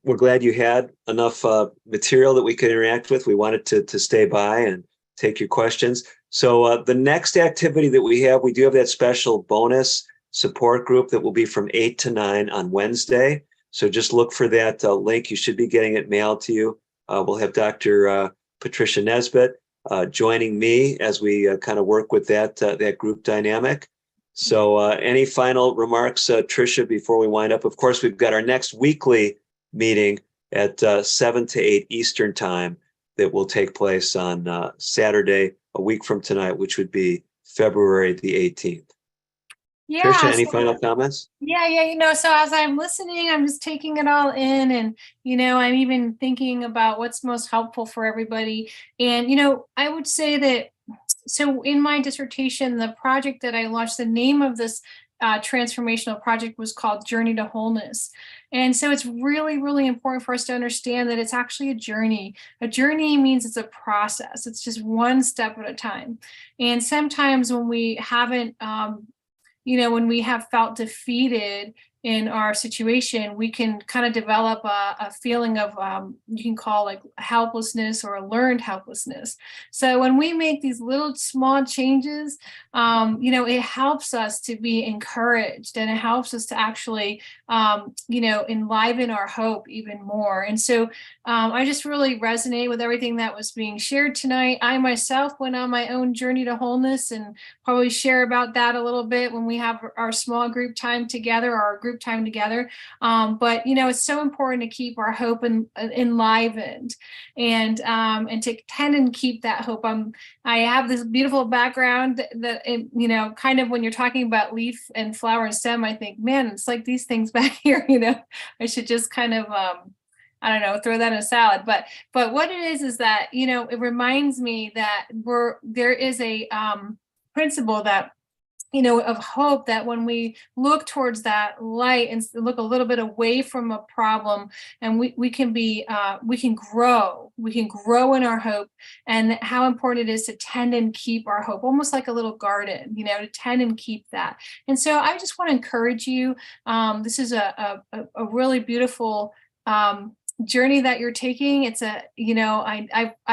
we're glad you had enough material that we could interact with. We wanted to stay by and take your questions. So the next activity that we do have that special bonus support group that will be from 8 to 9 on Wednesday. So just look for that link. You should be getting it mailed to you. We'll have Dr. Patricia Nesbitt joining me as we kind of work with that group dynamic. So any final remarks, Tricia, before we wind up? Of course, we've got our next weekly meeting at 7 to 8 Eastern time that will take place on Saturday, a week from tonight, which would be February the 18th. Yeah. Tricia, any final comments? Yeah. So as I'm listening, I'm just taking it all in, and, I'm even thinking about what's most helpful for everybody. And, I would say that, so in my dissertation, the project that I launched, the name of this transformational project was called Journey to Wholeness. And so it's really, really important for us to understand that it's actually a journey. A journey means it's a process. It's just one step at a time. And sometimes when we haven't, when we have felt defeated in our situation, we can kind of develop a feeling of, you can call like helplessness or a learned helplessness. So when we make these little small changes, it helps us to be encouraged, and it helps us to actually, enliven our hope even more. And so I just really resonate with everything that was being shared tonight. I myself went on my own journey to wholeness, and probably share about that a little bit when we have our small group time together, or our group time together. But it's so important to keep our hope enlivened, and to tend and keep that hope. I have this beautiful background that kind of when you're talking about leaf and flower and stem, I think, man, it's like these things back here. I should just kind of I don't know, throw that in a salad. But what it is that, it reminds me that there is a principle that, of hope, that when we look towards that light and look a little bit away from a problem, and we can grow in our hope, and how important it is to tend and keep our hope, almost like a little garden, to tend and keep that. And so I just want to encourage you. This is a really beautiful journey that you're taking. It's I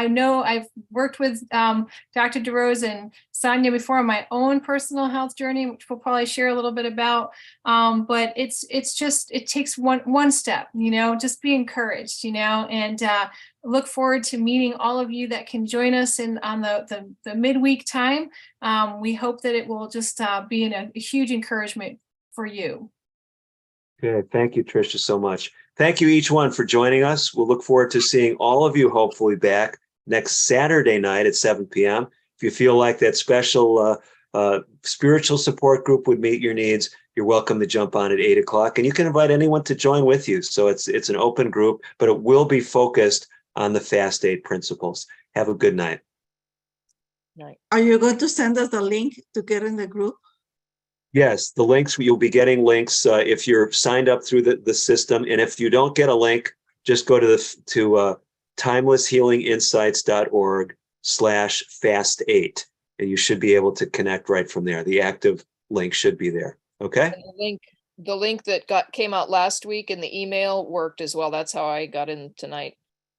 know I've worked with Dr. DeRose and Sonia before on my own personal health journey, which we'll probably share a little bit about. But it takes one step, just be encouraged, and look forward to meeting all of you that can join us on the midweek time. We hope that it will just be a huge encouragement for you. Okay, thank you, Tricia, so much. Thank you each one for joining us. We'll look forward to seeing all of you hopefully back next Saturday night at 7 p.m. If you feel like that special spiritual support group would meet your needs, you're welcome to jump on at 8 o'clock, and you can invite anyone to join with you. So it's an open group, but it will be focused on the Fast 8 principles. Have a good night. Night. Are you going to send us the link to get in the group? Yes, the links, you'll be getting links if you're signed up through the system. And if you don't get a link, just go to timelesshealinginsights.org/fast8, and you should be able to connect right from there. The active link should be there. Okay. And the link that came out last week in the email worked as well. That's how I got in tonight.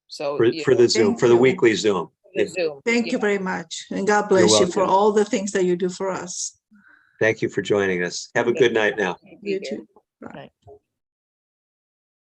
So For the Zoom, Thank for the you. weekly Zoom. the Zoom. Thank you very much. And God bless you for welcome. all the things that you do for us. Thank you for joining us. Have a good night now. You too. Bye. Night.